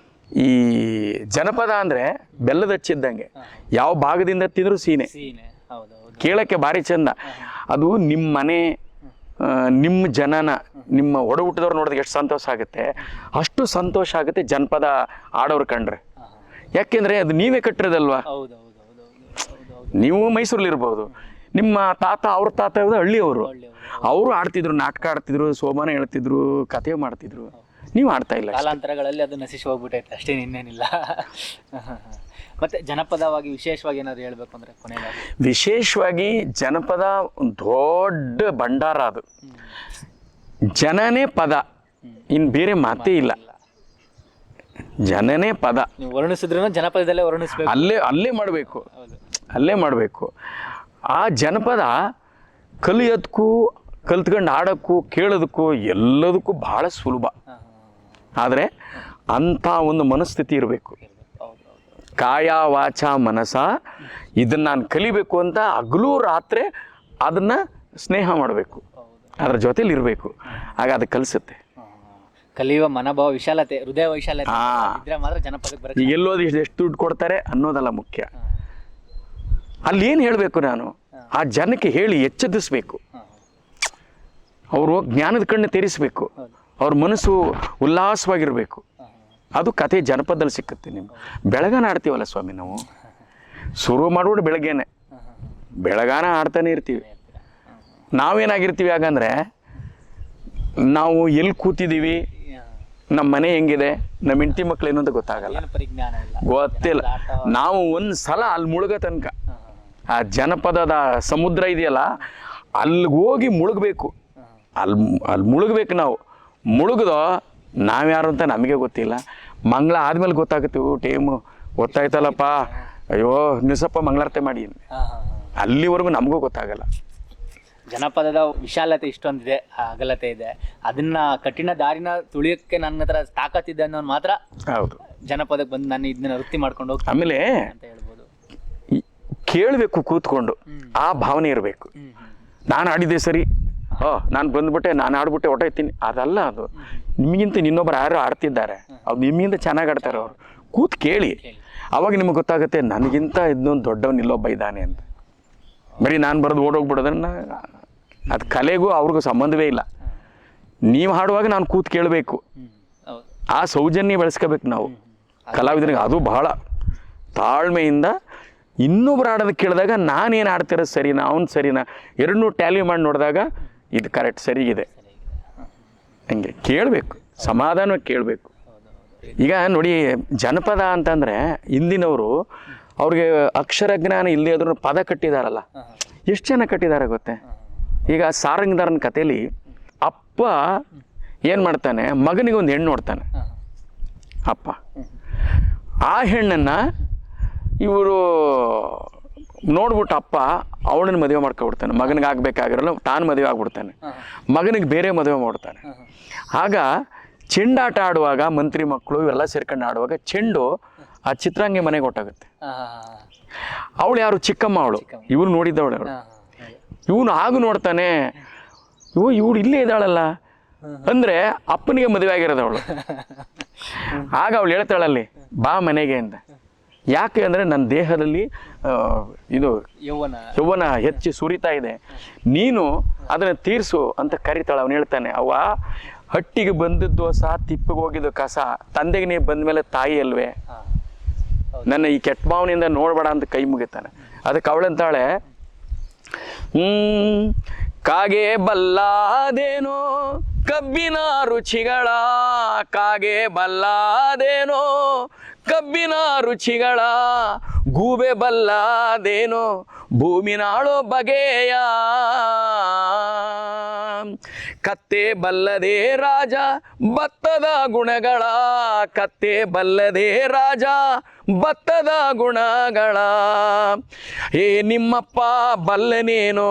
ಈ ಜನಪದ ಅಂದರೆ ಬೆಲ್ಲದ ಹಚ್ಚಿದ್ದಂಗೆ, ಯಾವ ಭಾಗದಿಂದ ತಿಂದರೂ ಸೀನೆ ಕೇಳೋಕ್ಕೆ ಭಾರಿ ಚಂದ. ಅದು ನಿಮ್ಮ ಮನೆ, ನಿಮ್ಮ ಜನನ, ನಿಮ್ಮ ಒಡ ಹುಟ್ಟಿದವ್ರು ನೋಡಿದಾಗ ಎಷ್ಟು ಸಂತೋಷ ಆಗುತ್ತೆ, ಅಷ್ಟು ಸಂತೋಷ ಆಗುತ್ತೆ ಜನಪದ ಆಡೋರು ಕಂಡ್ರೆ. ಯಾಕೆಂದರೆ ಅದು ನೀವೇ ಕಟ್ಟಿರೋದಲ್ವಾ. ನೀವು ಮೈಸೂರಲ್ಲಿರ್ಬೋದು, ನಿಮ್ಮ ತಾತ ಅವ್ರ ತಾತ ಹಳ್ಳಿಯವರು, ಅವರು ಆಡ್ತಿದ್ರು, ನಾಟಕ ಆಡ್ತಿದ್ರು, ಸೋಮಾನ ಹೇಳ್ತಿದ್ರು, ಕಥೆ ಮಾಡ್ತಿದ್ರು. ನೀವು ಆಡ್ತಾ ಇಲ್ಲ. ಕಾಲಾಂತರಗಳಲ್ಲಿ ಅದು ನಶಿಸಿ ಹೋಗ್ಬಿಟ್ಟೈತೆ ಅಷ್ಟೇ, ಇನ್ನೇನಿಲ್ಲ. ಮತ್ತೆ ಜನಪದವಾಗಿ ವಿಶೇಷವಾಗಿ ಏನಾದ್ರು ಹೇಳ್ಬೇಕು ಅಂದ್ರೆ ಕೊನೆಯದಾಗಿ? ವಿಶೇಷವಾಗಿ ಜನಪದ ಒಂದು ದೊಡ್ಡ ಭಂಡಾರ. ಅದು ಜನನೇ ಪದ, ಇನ್ನು ಬೇರೆ ಮಾತೇ ಇಲ್ಲ. ಜನನೇ ಪದ. ನೀವು ವರ್ಣಿಸಿದ್ರು ಜನಪದದಲ್ಲೇ ವರ್ಣಿಸ್ಬೇಕು, ಅಲ್ಲೇ ಮಾಡಬೇಕು, ಅಲ್ಲೇ ಮಾಡಬೇಕು. ಆ ಜನಪದ ಕಲಿಯೋದಕ್ಕೂ, ಕಲ್ತ್ಕೊಂಡು ಆಡೋಕ್ಕೂ, ಕೇಳೋದಕ್ಕೂ ಎಲ್ಲದಕ್ಕೂ ಭಾಳ ಸುಲಭ. ಆದರೆ ಅಂಥ ಒಂದು ಮನಸ್ಥಿತಿ ಇರಬೇಕು. ಕಾಯ ವಾಚ ಮನಸ, ಇದನ್ನು ನಾನು ಕಲಿಬೇಕು ಅಂತ ಹಗಲು ರಾತ್ರಿ ಅದನ್ನು ಸ್ನೇಹ ಮಾಡಬೇಕು, ಅದರ ಜೊತೆಲಿ ಇರಬೇಕು. ಆಗ ಅದು ಕಲಿಸುತ್ತೆ. ಕಲಿಯುವ ಮನೋಭಾವ, ವಿಶಾಲತೆ, ಹೃದಯ ವಿಶಾಲತೆ ಇದ್ರೆ ಮಾತ್ರ ಜನಪದಕ್ಕೆ ಬರುತ್ತೆ. ಈಗ ಎಲ್ಲೋದು ಎಷ್ಟು ದುಡ್ಡು ಕೊಡ್ತಾರೆ ಅನ್ನೋದಲ್ಲ ಮುಖ್ಯ, ಅಲ್ಲಿ ಏನು ಹೇಳಬೇಕು ನಾನು ಆ ಜನಕ್ಕೆ ಹೇಳಿ ಎಚ್ಚರಿಸಬೇಕು. ಅವರು ಜ್ಞಾನದ ಕಣ್ಣು ತೆರೆಸಬೇಕು, ಅವ್ರ ಮನಸ್ಸು ಉಲ್ಲಾಸವಾಗಿರಬೇಕು. ಅದು ಕತೆ ಜನಪದದಲ್ಲಿ ಸಿಕ್ಕುತ್ತೆ. ನಿಮ್ಗೆ ಬೆಳಗಾನ ಆಡ್ತೀವಲ್ಲ ಸ್ವಾಮಿ, ನಾವು ಶುರು ಮಾಡೋದು ಬೆಳಗ್ಗೆನೆ, ಬೆಳಗಾನ ಆಡ್ತಾನೆ ಇರ್ತೀವಿ. ನಾವೇನಾಗಿರ್ತೀವಿ ಹಾಗಂದ್ರೆ, ನಾವು ಎಲ್ಲಿ ಕೂತಿದ್ದೀವಿ, ನಮ್ಮ ಮನೆ ಹೆಂಗಿದೆ, ನಮ್ಮ ಹೆಂಡತಿ ಮಕ್ಳು ಏನು ಅಂತ ಗೊತ್ತಾಗಲ್ಲ, ಗೊತ್ತಿಲ್ಲ. ನಾವು ಒಂದು ಸಲ ಅಲ್ಲಿ ಮುಳುಗೋ ತನಕ ಆ ಜನಪದದ ಸಮುದ್ರ ಇದೆಯಲ್ಲ, ಅಲ್ಲಿಗೆ ಹೋಗಿ ಮುಳುಗಬೇಕು. ಅಲ್ಲಿ ಮುಳುಗಬೇಕು. ನಾವು ಮುಳುಗ್ದೋ ನಾವ್ಯಾರು ಅಂತ ನಮಗೆ ಗೊತ್ತಿಲ್ಲ. ಮಂಗಳ ಆದ್ಮೇಲೆ ಗೊತ್ತಾಗುತ್ತೆ, ಟೈಮು ಗೊತ್ತಾಯ್ತಲ್ಲಪ್ಪ, ಅಯ್ಯೋ ನಿಸಪ್ಪ ಮಂಗಳಾರತಿ ಮಾಡಿ. ಅಲ್ಲಿವರೆಗೂ ನಮಗೂ ಗೊತ್ತಾಗಲ್ಲ. ಜನಪದದ ವಿಶಾಲತೆ ಇಷ್ಟೊಂದಿದೆ, ಅಗಲತೆ ಇದೆ. ಅದನ್ನ ಕಠಿಣ ದಾರಿನ ತುಳಿಯೋಕ್ಕೆ ನನ್ನ ಹತ್ರ ತಾಕತ್ತಿದೆ ಅನ್ನೋನು ಮಾತ್ರ ಹೌದು ಜನಪದಕ್ಕೆ ಬಂದು ನಾನು ಇದನ್ನ ವೃತ್ತಿ ಮಾಡ್ಕೊಂಡು ಹೋಗ್ತೀನಿ ಆಮೇಲೆ ಅಂತ ಹೇಳ್ಬೋದು. ಕೇಳಬೇಕು ಕೂತ್ಕೊಂಡು, ಆ ಭಾವನೆ ಇರಬೇಕು. ನಾನು ಆಡಿದ್ದೆ ಸರಿ, ನಾನು ಬಂದ್ಬಿಟ್ಟೆ, ನಾನು ಆಡ್ಬಿಟ್ಟೆ ಹೊಟ್ಟೋಯ್ತೀನಿ, ಅದಲ್ಲ. ಅದು ನಿಮಗಿಂತ ಇನ್ನೊಬ್ಬರು ಯಾರು ಆಡ್ತಿದ್ದಾರೆ, ಅವ್ರು ನಿಮಗಿಂತ ಚೆನ್ನಾಗಿ ಆಡ್ತಾರೆ. ಅವರು ಕೂತ್ ಕೇಳಿ, ಅವಾಗ ನಿಮಗೆ ಗೊತ್ತಾಗುತ್ತೆ ನನಗಿಂತ ಇದನ್ನೊಂದು ದೊಡ್ಡವನು ಇಲ್ಲೊಬ್ಬ ಇದ್ದಾನೆ ಅಂತ. ಬರೀ ನಾನು ಬರೋದು ಓಡೋಗ್ಬಿಡೋದನ್ನ, ಅದು ಕಲೆಗೂ ಅವ್ರಿಗೂ ಸಂಬಂಧವೇ ಇಲ್ಲ. ನೀವು ಹಾಡುವಾಗ ನಾನು ಕೂತ್ ಕೇಳಬೇಕು, ಆ ಸೌಜನ್ಯ ಬೆಳೆಸ್ಕೋಬೇಕು ನಾವು ಕಲಾವಿದನಿಗೆ. ಅದು ಬಹಳ ತಾಳ್ಮೆಯಿಂದ ಇನ್ನೊಬ್ರು ಆಡೋದಕ್ಕೆ ಕೇಳಿದಾಗ ನಾನೇನು ಆಡ್ತಿರೋದು ಸರಿನಾ, ಅವ್ನು ಸರಿನಾ, ಎರಡನ್ನೂ ಟ್ಯಾಲಿ ಮಾಡಿ ನೋಡಿದಾಗ ಇದು ಕರೆಕ್ಟ್ ಸರಿಗಿದೆ. ಹಂಗೆ ಕೇಳಬೇಕು, ಸಮಾಧಾನವಾಗಿ ಕೇಳಬೇಕು. ಈಗ ನೋಡಿ, ಜನಪದ ಅಂತಂದರೆ ಹಿಂದಿನವರು ಅವ್ರಿಗೆ ಅಕ್ಷರ ಜ್ಞಾನ ಇಲ್ಲದೆ ಆದ್ರೂ ಪದ ಕಟ್ಟಿದಾರಲ್ಲ, ಎಷ್ಟು ಜನ ಕಟ್ಟಿದ್ದಾರೆ ಗೊತ್ತೇ. ಈಗ ಸಾರಂಗದಾರನ ಕಥೆಯಲ್ಲಿ ಅಪ್ಪ ಏನು ಮಾಡ್ತಾನೆ, ಮಗನಿಗೆ ಒಂದು ಹೆಣ್ಣು ನೋಡ್ತಾನೆ ಅಪ್ಪ. ಆ ಹೆಣ್ಣನ್ನು ಇವರು ನೋಡ್ಬಿಟ್ಟು ಅಪ್ಪ ಅವಳನ್ನ ಮದುವೆ ಮಾಡ್ಕೊಬಿಡ್ತಾನೆ. ಮಗನಿಗೆ ಆಗಬೇಕಾಗಿರಲ್ಲ, ತಾನು ಮದುವೆ ಆಗ್ಬಿಡ್ತಾನೆ, ಮಗನಿಗೆ ಬೇರೆ ಮದುವೆ ಮಾಡ್ತಾನೆ. ಆಗ ಚೆಂಡಾಟ ಆಡುವಾಗ ಮಂತ್ರಿ ಮಕ್ಕಳು ಇವೆಲ್ಲ ಸೇರ್ಕೊಂಡು ಆಡುವಾಗ ಚೆಂಡು ಆ ಚಿತ್ರಾಂಗಿ ಮನೆಗೆ ಹೊಟ್ಟಾಗುತ್ತೆ. ಅವಳು ಯಾರು, ಚಿಕ್ಕಮ್ಮ ಅವಳು. ಇವ್ರು ನೋಡಿದ್ದವಳು ಅವಳು. ಇವನು ಆಗ ನೋಡ್ತಾನೆ, ಇವಳು ಇಲ್ಲೇ ಇದ್ದಾಳಲ್ಲ ಅಂದರೆ ಅಪ್ಪನಿಗೆ ಮದುವೆ ಆಗಿರೋದು ಅವಳು. ಆಗ ಅವಳು ಹೇಳ್ತಾಳಲ್ಲಿ, ಬಾ ಮನೆಗೆ ಅಂತ. ಯಾಕೆ ಅಂದರೆ ನನ್ನ ದೇಹದಲ್ಲಿ ಇದು ಯೌವನ ಹೆಚ್ಚು ಸುರಿತಾ ಇದೆ, ನೀನು ಅದನ್ನು ತೀರಿಸು ಅಂತ ಕರಿತಾಳೆ. ಅವನು ಹೇಳ್ತಾನೆ, ಅವ್ವ ಹಟ್ಟಿಗೆ ಬಂದದ್ದು ಹೊಸ ತಿಪ್ಪಿಗೆ ಹೋಗಿದ್ದು ಕಸ, ತಂದೆಗೆ ನೀ ಬಂದ ಮೇಲೆ ತಾಯಿ ಅಲ್ವೇ, ನನ್ನ ಈ ಕೆಟ್ಟ ಭಾವನೆಯಿಂದ ನೋಡ್ಬೇಡ ಅಂತ ಕೈ ಮುಗಿತಾನೆ. ಅದಕ್ಕೆ ಅವಳಂತಾಳೆ, ಕಾಗೆ ಬಲ್ಲಾದೇನೋ ಕಬ್ಬಿನ ರುಚಿಗಳ, ಕಾಗೆ ಬಲ್ಲಾದೇನೋ ಕಬ್ಬಿನ ರುಚಿಗಳ, ಗೂಬೆ ಬಲ್ಲಾದೇನೋ ಭೂಮಿನಾಳೋ ಬಗೆಯ, ಕತ್ತೆ ಬಲ್ಲದೆ ರಾಜ ಭತ್ತದ ಗುಣಗಳ, ಕತ್ತೆ ಬಲ್ಲದೆ ರಾಜ ಭತ್ತದ ಗುಣಗಳ, ಏ ನಿಮ್ಮಪ್ಪ ಬಲ್ಲನೇನೋ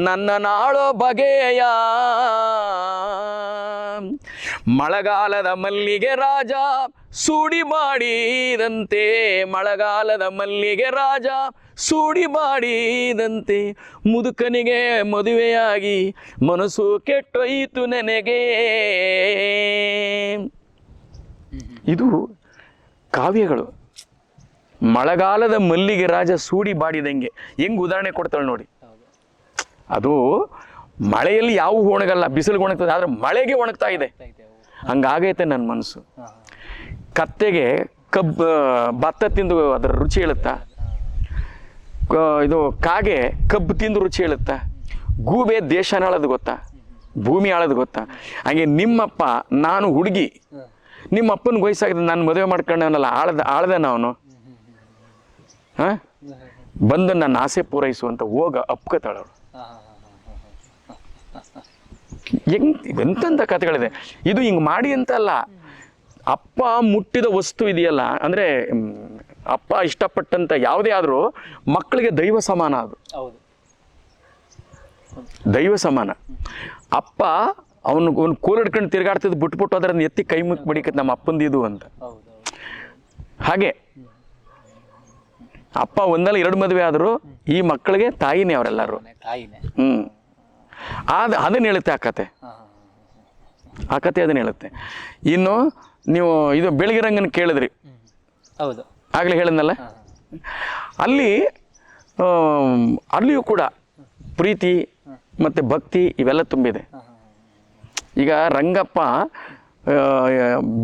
ನನ್ನ ನಾಳೋ ಬಗೆಯ, ಮಳೆಗಾಲದ ಮಲ್ಲಿಗೆ ರಾಜ ಸೂಡಿ ಮಾಡಿದಂತೆ, ಮಳೆಗಾಲದ ಮಲ್ಲಿಗೆ ರಾಜ ಸೂಡಿ ಮಾಡಿದಂತೆ, ಮುದುಕನಿಗೆ ಮದುವೆಯಾಗಿ ಮನಸ್ಸು ಕೆಟ್ಟೊಯ್ತು ನನಗೆ. ಇದು ಕಾವ್ಯಗಳು. ಮಳೆಗಾಲದ ಮಲ್ಲಿಗೆ ರಾಜ ಸೂಡಿ ಬಾಡಿದಂಗೆ ಹೆಂಗೆ ಉದಾಹರಣೆ ಕೊಡ್ತಾಳೆ ನೋಡಿ. ಅದು ಮಳೆಯಲ್ಲಿ ಯಾವ ಒಣಗಲ್ಲ, ಬಿಸಿಲಿಗೆ ಒಣಗ್ತದೆ, ಆದರೆ ಮಳೆಗೆ ಒಣಗ್ತಾ ಇದೆ. ಹಂಗಾಗೈತೆ ನನ್ನ ಮನಸ್ಸು. ಕತ್ತೆಗೆ ಭತ್ತ ತಿಂದು ಅದರ ರುಚಿ ಹೇಳುತ್ತಾ, ಇದು ಕಾಗೆ ಕಬ್ಬು ತಿಂದು ರುಚಿ ಹೇಳುತ್ತಾ, ಗೂಬೆ ದೇಶನ ಆಳೋದು ಗೊತ್ತಾ, ಭೂಮಿ ಆಳೋದು ಗೊತ್ತಾ. ಹಾಗೆ ನಿಮ್ಮಪ್ಪ, ನಾನು ಹುಡುಗಿ, ನಿಮ್ಮ ಅಪ್ಪನ ವಯಸ್ಸಾಗಿದೆ, ನಾನು ಮದುವೆ ಮಾಡ್ಕೊಂಡವನಲ್ಲ, ಆಳ್ದ ಅವನು ಬಂದು ನನ್ನ ಆಸೆ ಪೂರೈಸುವಂತ ಹೋಗ ಅಪ್ಕೋತಾಳವಳು. ಎಂತೆಂಥ ಕಥೆಗಳಿದೆ. ಇದು ಹಿಂಗೆ ಮಾಡಿ ಅಂತಲ್ಲ, ಅಪ್ಪ ಮುಟ್ಟಿದ ವಸ್ತು ಇದೆಯಲ್ಲ, ಅಂದರೆ ಅಪ್ಪ ಇಷ್ಟಪಟ್ಟಂತ ಯಾವುದೇ ಆದರೂ ಮಕ್ಕಳಿಗೆ ದೈವ ಸಮಾನ. ಅದು ದೈವ ಸಮಾನ. ಅಪ್ಪ ಅವನು ಕೋಲ್ ಹಿಡ್ಕೊಂಡು ತಿರುಗಾಡ್ತಿದ್ದು ಬಿಟ್ಬಿಟ್ಟು ಅದರನ್ನು ಎತ್ತಿ ಕೈ ಮುಕ್ಕಿ ಬಡಿಕತ್ ನಮ್ಮ ಅಪ್ಪಂದು ಇದು ಅಂತ. ಹಾಗೆ ಅಪ್ಪ ಒಂದಲ್ಲ ಎರಡು ಮದುವೆ ಆದರೂ ಈ ಮಕ್ಕಳಿಗೆ ತಾಯಿನೇ ಅವರೆಲ್ಲರೂ. ಅದನ್ನ ಹೇಳುತ್ತೆ ಆ ಕತೆ ಅದನ್ನ ಹೇಳುತ್ತೆ. ಇನ್ನು ನೀವು ಇದು ಬೆಳಗಿರಂಗನ ಕೇಳಿದ್ರಿ, ಆಗ್ಲೇ ಹೇಳಿದ್ನಲ್ಲ, ಅಲ್ಲಿಯೂ ಕೂಡ ಪ್ರೀತಿ ಮತ್ತು ಭಕ್ತಿ ಇವೆಲ್ಲ ತುಂಬಿದೆ. ಈಗ ರಂಗಪ್ಪ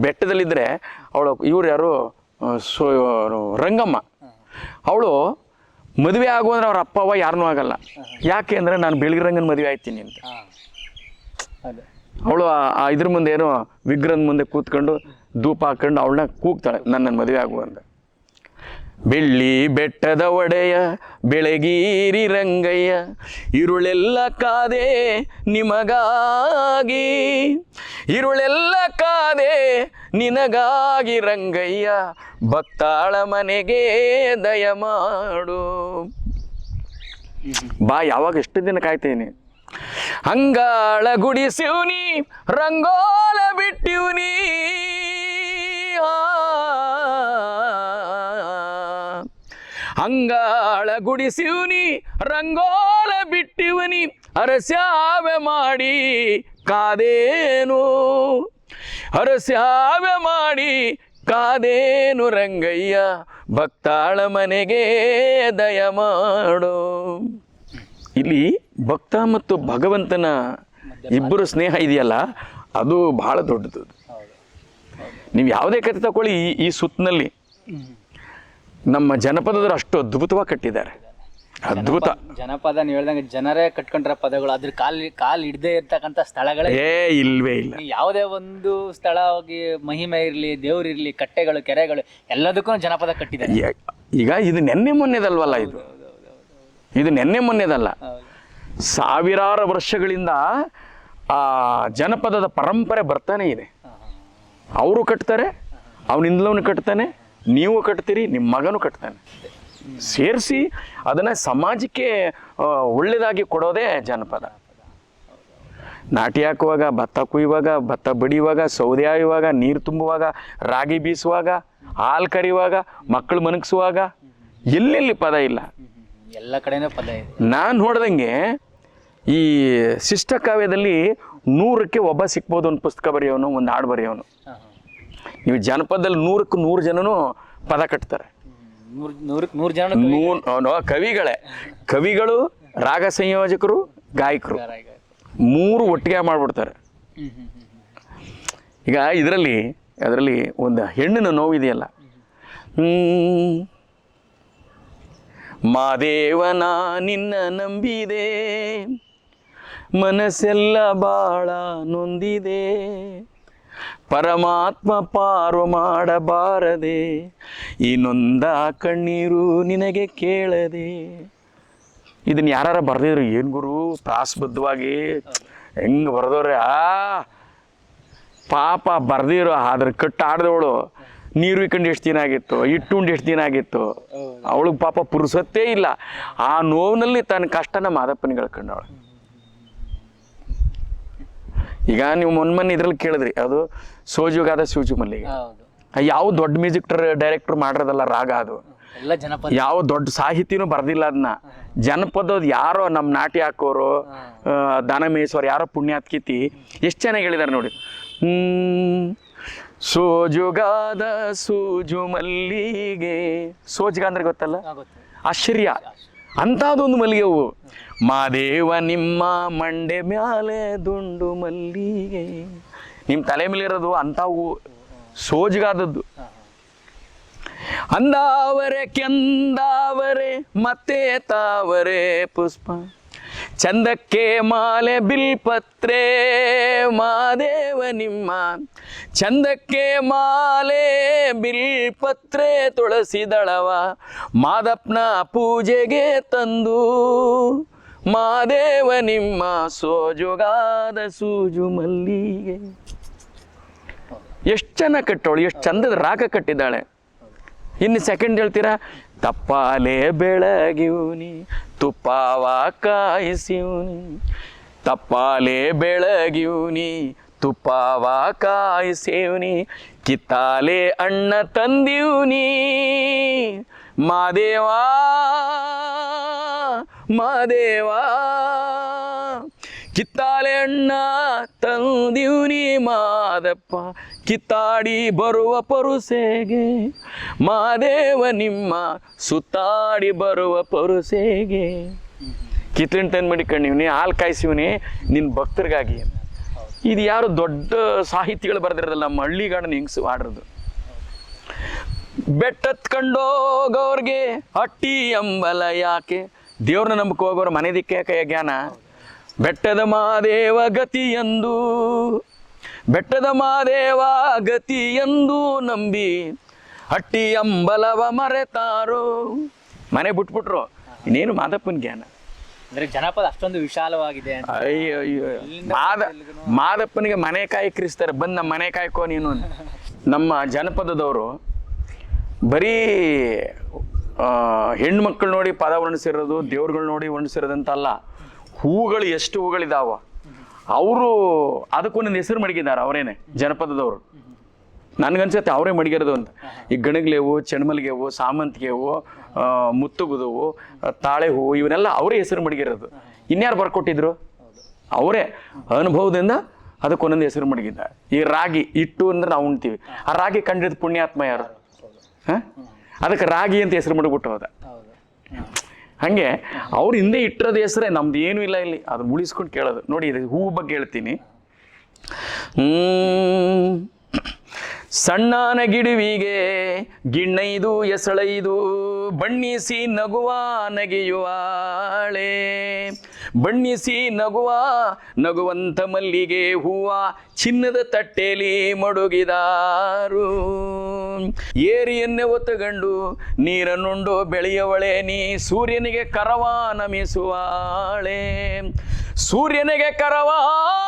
ಬೆಟ್ಟದಲ್ಲಿದ್ದರೆ ಅವಳು ಇವ್ರು ಯಾರು ರಂಗಮ್ಮ, ಅವಳು ಮದುವೆ ಆಗುವಂದ್ರೆ ಅವ್ರ ಅಪ್ಪ ಅವ್ವ ಯಾರನ್ನೂ ಆಗಲ್ಲ. ಯಾಕೆ ಅಂದರೆ ನಾನು ಬೆಳಗಿರಂಗನ ಮದುವೆ ಆಯ್ತೀನಿ ಅಂತ. ಅವಳು ಇದ್ರ ಮುಂದೆ ಏನೋ ವಿಗ್ರಹದ ಮುಂದೆ ಕೂತ್ಕೊಂಡು ಧೂಪ ಹಾಕೊಂಡು ಅವಳನ್ನ ಕೂಗ್ತಾಳೆ, ನನ್ನ ಮದುವೆ ಆಗುವಂತ. ಬೆಳ್ಳಿ ಬೆಟ್ಟದ ಒಡೆಯ ಬೆಳಗೀರಿ ರಂಗಯ್ಯ, ಇರುಳೆಲ್ಲ ಕಾದೆ ನಿಮಗಾಗಿ, ಇರುಳೆಲ್ಲ ಕಾದೆ ನಿನಗಾಗಿ ರಂಗಯ್ಯ, ಭಕ್ತಾಳ ಮನೆಗೆ ದಯಮಾಡು. ಬಾ, ಯಾವಾಗ ಎಷ್ಟು ದಿನ ಕಾಯ್ತೇನೆ. ಅಂಗಾಳ ಗುಡಿಸಿವ್ನಿ ರಂಗೋಲ ಬಿಟ್ಟಿವ್ನಿ, ಅಂಗಾಳ ಗುಡಿಸಿವ್ನಿ ರಂಗೋಲ ಬಿಟ್ಟಿವನಿ, ಅರಸ್ಯಾವೆ ಮಾಡಿ ಕಾದೇನು, ಅರಸ್ಯಾವೆ ಮಾಡಿ ಕಾದೇನು ರಂಗಯ್ಯ, ಭಕ್ತಾಳ ಮನೆಗೆ ದಯಮಾಡು. ಇಲ್ಲಿ ಭಕ್ತ ಮತ್ತು ಭಗವಂತನ ಇಬ್ಬರು ಸ್ನೇಹ ಇದೆಯಲ್ಲ, ಅದು ಬಹಳ ದೊಡ್ಡದು. ನೀವು ಯಾವುದೇ ಕಥೆ ತಗೊಳ್ಳಿ, ಈ ಸುತ್ತಿನಲ್ಲಿ ನಮ್ಮ ಜನಪದದರು ಅಷ್ಟು ಅದ್ಭುತವಾಗಿ ಕಟ್ಟಿದ್ದಾರೆ. ಅದ್ಭುತ ಜನಪದ ನೀವು ಹೇಳ್ದಂಗೆ ಜನರೇ ಕಟ್ಕೊಂಡ್ರ ಪದಗಳು. ಅದ್ರ ಕಾಲ್ ಹಿಡ್ದೇ ಇರ್ತಕ್ಕಂಥ ಸ್ಥಳಗಳೇ ಇಲ್ವೇ ಇಲ್ಲ. ಯಾವುದೇ ಒಂದು ಸ್ಥಳ ಹೋಗಿ ಮಹಿಮೆ ಇರಲಿ, ದೇವ್ರಿರ್ಲಿ, ಕಟ್ಟೆಗಳು, ಕೆರೆಗಳು, ಎಲ್ಲದಕ್ಕೂ ಜನಪದ ಕಟ್ಟಿದ್ದಾರೆ. ಈಗ ಇದು ನೆನ್ನೆ ಮೊನ್ನೆದಲ್ವಲ್ಲ, ಇದು ನೆನ್ನೆ ಮೊನ್ನೆದಲ್ಲ. ಸಾವಿರಾರು ವರ್ಷಗಳಿಂದ ಆ ಜನಪದದ ಪರಂಪರೆ ಬರ್ತಾನೆ ಇದೆ. ಅವರು ಕಟ್ತಾರೆ, ಅವನಿಂದಲವನು ಕಟ್ತಾನೆ, ನೀವು ಕಟ್ತೀರಿ, ನಿಮ್ಮ ಮಗನೂ ಕಟ್ತಾನೆ. ಸೇರಿಸಿ ಅದನ್ನು ಸಮಾಜಕ್ಕೆ ಒಳ್ಳೆಯದಾಗಿ ಕೊಡೋದೇ ಜನಪದ. ನಾಟಿ ಹಾಕುವಾಗ, ಭತ್ತ ಕುಯ್ಯುವಾಗ, ಭತ್ತ ಬಡಿಯುವಾಗ, ಸೌದೆ ಆಯುವಾಗ, ನೀರು ತುಂಬುವಾಗ, ರಾಗಿ ಬೀಸುವಾಗ, ಹಾಲು ಕರಿಯುವಾಗ, ಮಕ್ಕಳು ಮನಗಿಸುವಾಗ ಎಲ್ಲೆಲ್ಲಿ ಪದ ಇಲ್ಲ, ಎಲ್ಲ ಕಡೆನೂ ಪದ ಇದೆ. ನಾನು ನೋಡ್ದಂಗೆ ಈ ಶಿಷ್ಟ ಕಾವ್ಯದಲ್ಲಿ 100ಕ್ಕೆ ಒಬ್ಬ ಸಿಕ್ಬೋದು, ಒಂದು ಪುಸ್ತಕ ಬರೆಯೋನು, ಒಂದು ಹಾಡು ಬರೆಯೋನು. ನೀವು ಜನಪದದಲ್ಲಿ 100ಕ್ಕೆ 100 ಜನನು ಪದ ಕಟ್ತಾರೆ. 100 ಜನ ಕವಿಗಳೇ, ಕವಿಗಳು, ರಾಗ ಸಂಯೋಜಕರು, ಗಾಯಕರು, 3 ಒಟ್ಟಿಗೆ ಮಾಡ್ಬಿಡ್ತಾರೆ. ಈಗ ಅದರಲ್ಲಿ ಒಂದು ಹೆಣ್ಣಿನ ನೋವಿದೆಯಲ್ಲ, ಮಾದೇವನ ನಿನ್ನ ನಂಬಿದೆ, ಮನಸ್ಸೆಲ್ಲ ಬಾಳ ನೊಂದಿದೆ, ಪರಮಾತ್ಮ ಪಾರು ಮಾಡಬಾರದೆ, ಈ ನೊಂದ ಕಣ್ಣೀರು ನಿನಗೆ ಕೇಳದೆ. ಇದನ್ನು ಯಾರು ಬರೆದಿದ್ರು, ಏನು ಗುರು ಪ್ರಾಸಬದ್ಧವಾಗಿ ಹೆಂಗೆ ಬರೆದವ್ರೆ, ಪಾಪ ಬರ್ದಿರೋ ಅದ್ರ ಕಟ್ಟು ಆಡ್ದವಳು ನೀರು ಇಕ್ಕೊಂಡು ಎಷ್ಟು ದಿನ ಆಗಿತ್ತು, ಇಟ್ಟುಂಡು ಎಷ್ಟು ದಿನ ಆಗಿತ್ತು, ಅವಳಿಗೆ ಪಾಪ ಪುರುಸತ್ತೇ ಇಲ್ಲ. ಆ ನೋವಿನಲ್ಲಿ ತನ್ನ ಕಷ್ಟನ ಮಾದಪ್ಪನಿಗೆ ಹೇಳ್ಕೊಂಡವಳು. ಈಗ ನೀವು ಮೊನ್ನೆ ಇದ್ರಲ್ಲಿ ಕೇಳಿದ್ರಿ, ಅದು ಸೋಜುಗಾದ ಸೂಜು ಮಲ್ಲಿಗೆ, ಯಾವ ದೊಡ್ಡ ಮ್ಯೂಸಿಕ್ ಡೈರೆಕ್ಟರ್ ಮಾಡಿರೋದಲ್ಲ ರಾಗ, ಅದು ಎಲ್ಲ ಜನಪದ, ಯಾವ ದೊಡ್ಡ ಸಾಹಿತಿನೂ ಬರ್ದಿಲ್ಲ ಅದನ್ನ. ಜನಪದದ ಯಾರೋ ನಮ್ಮ ನಾಟ್ಯ ಹಾಕೋರು, ದಾನಮೇಶ್ವರ್ ಯಾರೋ ಪುಣ್ಯಾತ್ಕಿತಿ ಎಷ್ಟು ಚೆನ್ನಾಗಿ ಹೇಳಿದಾರೆ ನೋಡಿ. ಸೋಜುಗಾದ ಸೂಜು ಮಲ್ಲಿಗೆ, ಸೋಜುಗ ಅಂದ್ರೆ ಗೊತ್ತಲ್ಲ, ಆಶ್ಚರ್ಯ ಅಂಥದ್ದೊಂದು ಮಲ್ಲಿಗೆ ಹೂವು. ಮಾದೇವ ನಿಮ್ಮ ಮಂಡೆ ಮ್ಯಾಲೆ ದುಂಡು ಮಲ್ಲಿಗೆ, ನಿಮ್ಮ ತಲೆ ಮೇಲೆ ಇರೋದು ಅಂಥ ಹೂವು, ಸೋಜುಗಾದದ್ದು. ಅಂದಾವರೆ ಕೆಂದಾವರೆ ಮತ್ತೆ ತಾವರೆ ಪುಷ್ಪ, ಚಂದಕ್ಕೆ ಮಾಲೆ ಬಿಲ್ಪತ್ರೆ ಮಾದೇವ ನಿಮ್ಮ, ಚಂದಕ್ಕೆ ಮಾಲೆ ಬಿಲ್ಪತ್ರೆ ತುಳಸಿ ದಳವ ಮಾದಪ್ಪನ ಪೂಜೆಗೆ ತಂದು, ಮಾದೇವ ನಿಮ್ಮ ಸೋಜುಗಾದ ಸೂಜು ಮಲ್ಲಿಗೆ. ಎಷ್ಟು ಚೆನ್ನಾಗಿ ಕಟ್ಟೋಳು, ಎಷ್ಟು ಚಂದದ ರಾಗ ಕಟ್ಟಿದ್ದಾಳೆ. ಇನ್ನು ಸೆಕೆಂಡ್ ಹೇಳ್ತೀರಾ, ತಪ್ಪಾಲೆ ಬೆಳಗಿವ್ನಿ ತುಪ್ಪಾವ ಕಾಯಿಸಿವ್ನಿ, ತಪ್ಪಾಲೆ ಬೆಳಗಿವ್ನಿ ತುಪ್ಪಾವ ಕಾಯಿಸಿವ್ನಿ, ಕಿತ್ತಾಲೆ ಅಣ್ಣ ತಂದಿವ್ನಿ, ಮಾದೇವಾ ಮಾದೇವಾ, ಕಿತ್ತಾಲೆ ಅಣ್ಣ ತಂದಿವ್ನಿ ಮಾದಪ್ಪ, ಕಿತ್ತಾಡಿ ಬರುವ ಪರುಸೆಗೆ, ಮಾದೇವ ನಿಮ್ಮ ಸುತ್ತಾಡಿ ಬರುವ ಪರುಸೆಗೆ. ಕಿತ್ತಲಿನ ತಂದು ಮಡಿಕೊಂಡಿವ್ನಿ, ಹಾಲು ಕಾಯಿಸಿವ್ನಿ ನಿನ್ನ ಭಕ್ತರಿಗಾಗಿ. ಇದು ಯಾರು ದೊಡ್ಡ ಸಾಹಿತಿಗಳು ಬರೆದಿರೋದಲ್ಲ, ನಮ್ಮ ಹಳ್ಳಿಗಾಡನ ಹೆಂಗ್ಸು ಆಡ್ರದು. ಬೆಟ್ಟತ್ಕಂಡೋಗವ್ರಿಗೆ ಹಟ್ಟಿ ಅಂಬಲ ಯಾಕೆ, ದೇವ್ರನ್ನ ನಂಬಕ್ಕೆ ಹೋಗೋರು ಮನೆ ದಿಕ್ಕೆ ಕೈಯ ಜ್ಞಾನ. ಬೆಟ್ಟದ ಮಾದೇವ ಗತಿಯಂದು, ಬೆಟ್ಟದ ಮಾದೇವ ಗತಿಯಂದು ನಂಬಿ ಹಟ್ಟಿ ಅಂಬಲವ ಮರೆತಾರೋ. ಮನೆ ಬಿಟ್ಬಿಟ್ರು, ಇನ್ನೇನು ಮಾದಪ್ಪನ ಜ್ಞಾನ. ಅಂದ್ರೆ ಜನಪದ ಅಷ್ಟೊಂದು ವಿಶಾಲವಾಗಿದೆ. ಅಯ್ಯೋ ಅಯ್ಯೋ, ಮಾದಪ್ಪನಿಗೆ ಮನೆ ಕಾಯಿ ಕ್ರಿಸ್ತಾರೆ, ಬಂದು ನಮ್ಮ ಮನೆ ಕಾಯ್ಕೋ ನೀನು. ನಮ್ಮ ಜನಪದದವರು ಬರೀ ಹೆಣ್ಮಕ್ಳು ನೋಡಿ ಪದ ವರ್ಣಿಸಿರೋದು, ದೇವ್ರುಗಳು ನೋಡಿ ವರ್ಣಿಸಿರೋದಂತಲ್ಲ, ಹೂಗಳು ಎಷ್ಟು ಹೂಗಳಿದಾವ ಅವರು ಅದಕ್ಕೊಂದೊಂದು ಹೆಸರು ಮಡಗಿದ್ದಾರೆ ಅವರೇನೆ ಜನಪದದವರು. ನನಗನ್ಸುತ್ತೆ ಅವರೇ ಮಡಗಿರೋದು ಅಂತ. ಈ ಗಣಗ್ಲೆ ಹೂವು, ಚೆಣ್ಮಲ್ಗೆ ಹೂವು, ಸಾಮಂತಿಗೆ ಹೂವು, ಮುತ್ತುಗುದು, ತಾಳೆ ಹೂವು, ಇವನ್ನೆಲ್ಲ ಅವರೇ ಹೆಸರು ಮಡಗಿರೋದು. ಇನ್ಯಾರು ಬರ್ಕೊಟ್ಟಿದ್ರು? ಅವರೇ ಅನುಭವದಿಂದ ಅದಕ್ಕೊಂದೊಂದು ಹೆಸರು ಮಡಗಿದ್ದಾರೆ. ಈ ರಾಗಿ ಇಟ್ಟು ಅಂದ್ರೆ ನಾವು ಉಣ್ತೀವಿ, ಆ ರಾಗಿ ಕಂಡಿದ್ದು ಪುಣ್ಯಾತ್ಮ ಯಾರು? ಅದಕ್ಕೆ ರಾಗಿ ಅಂತ ಹೆಸರು ಮಾಡಿಬಿಟ್ಟು ಹೋದ. ಹಾಗೆ ಅವ್ರು ಹಿಂದೆ ಇಟ್ಟಿರೋದು ಹೆಸರೇ, ನಮ್ದು ಏನೂ ಇಲ್ಲ ಇಲ್ಲಿ, ಅದು ಉಳಿಸ್ಕೊಂಡು ಕೇಳೋದು. ನೋಡಿ ಇದು ಹೂವು ಬಗ್ಗೆ ಹೇಳ್ತೀನಿ. ಸಣ್ಣನ ಗಿಡುವಿಗೆ ಗಿಣ್ಣೈದು ಎಸಳೈದು ಬಣ್ಣಿಸಿ ನಗುವ ನಗೆಯುವಾಳೆ, ಬಣ್ಣಿಸಿ ನಗುವ ನಗುವಂತ ಮಲ್ಲಿಗೆ ಹೂವ ಚಿನ್ನದ ತಟ್ಟೆಲಿ ಮಡುಗಿದಾರು. ಏರಿಯನ್ನೇ ಒತ್ತುಗಂಡು ನೀರನ್ನುಂಡು ಬೆಳೆಯವಳೆ ನೀ ಸೂರ್ಯನಿಗೆ ಕರವ ನಮಿಸುವಾಳೆ, ಸೂರ್ಯನಿಗೆ ಕರವ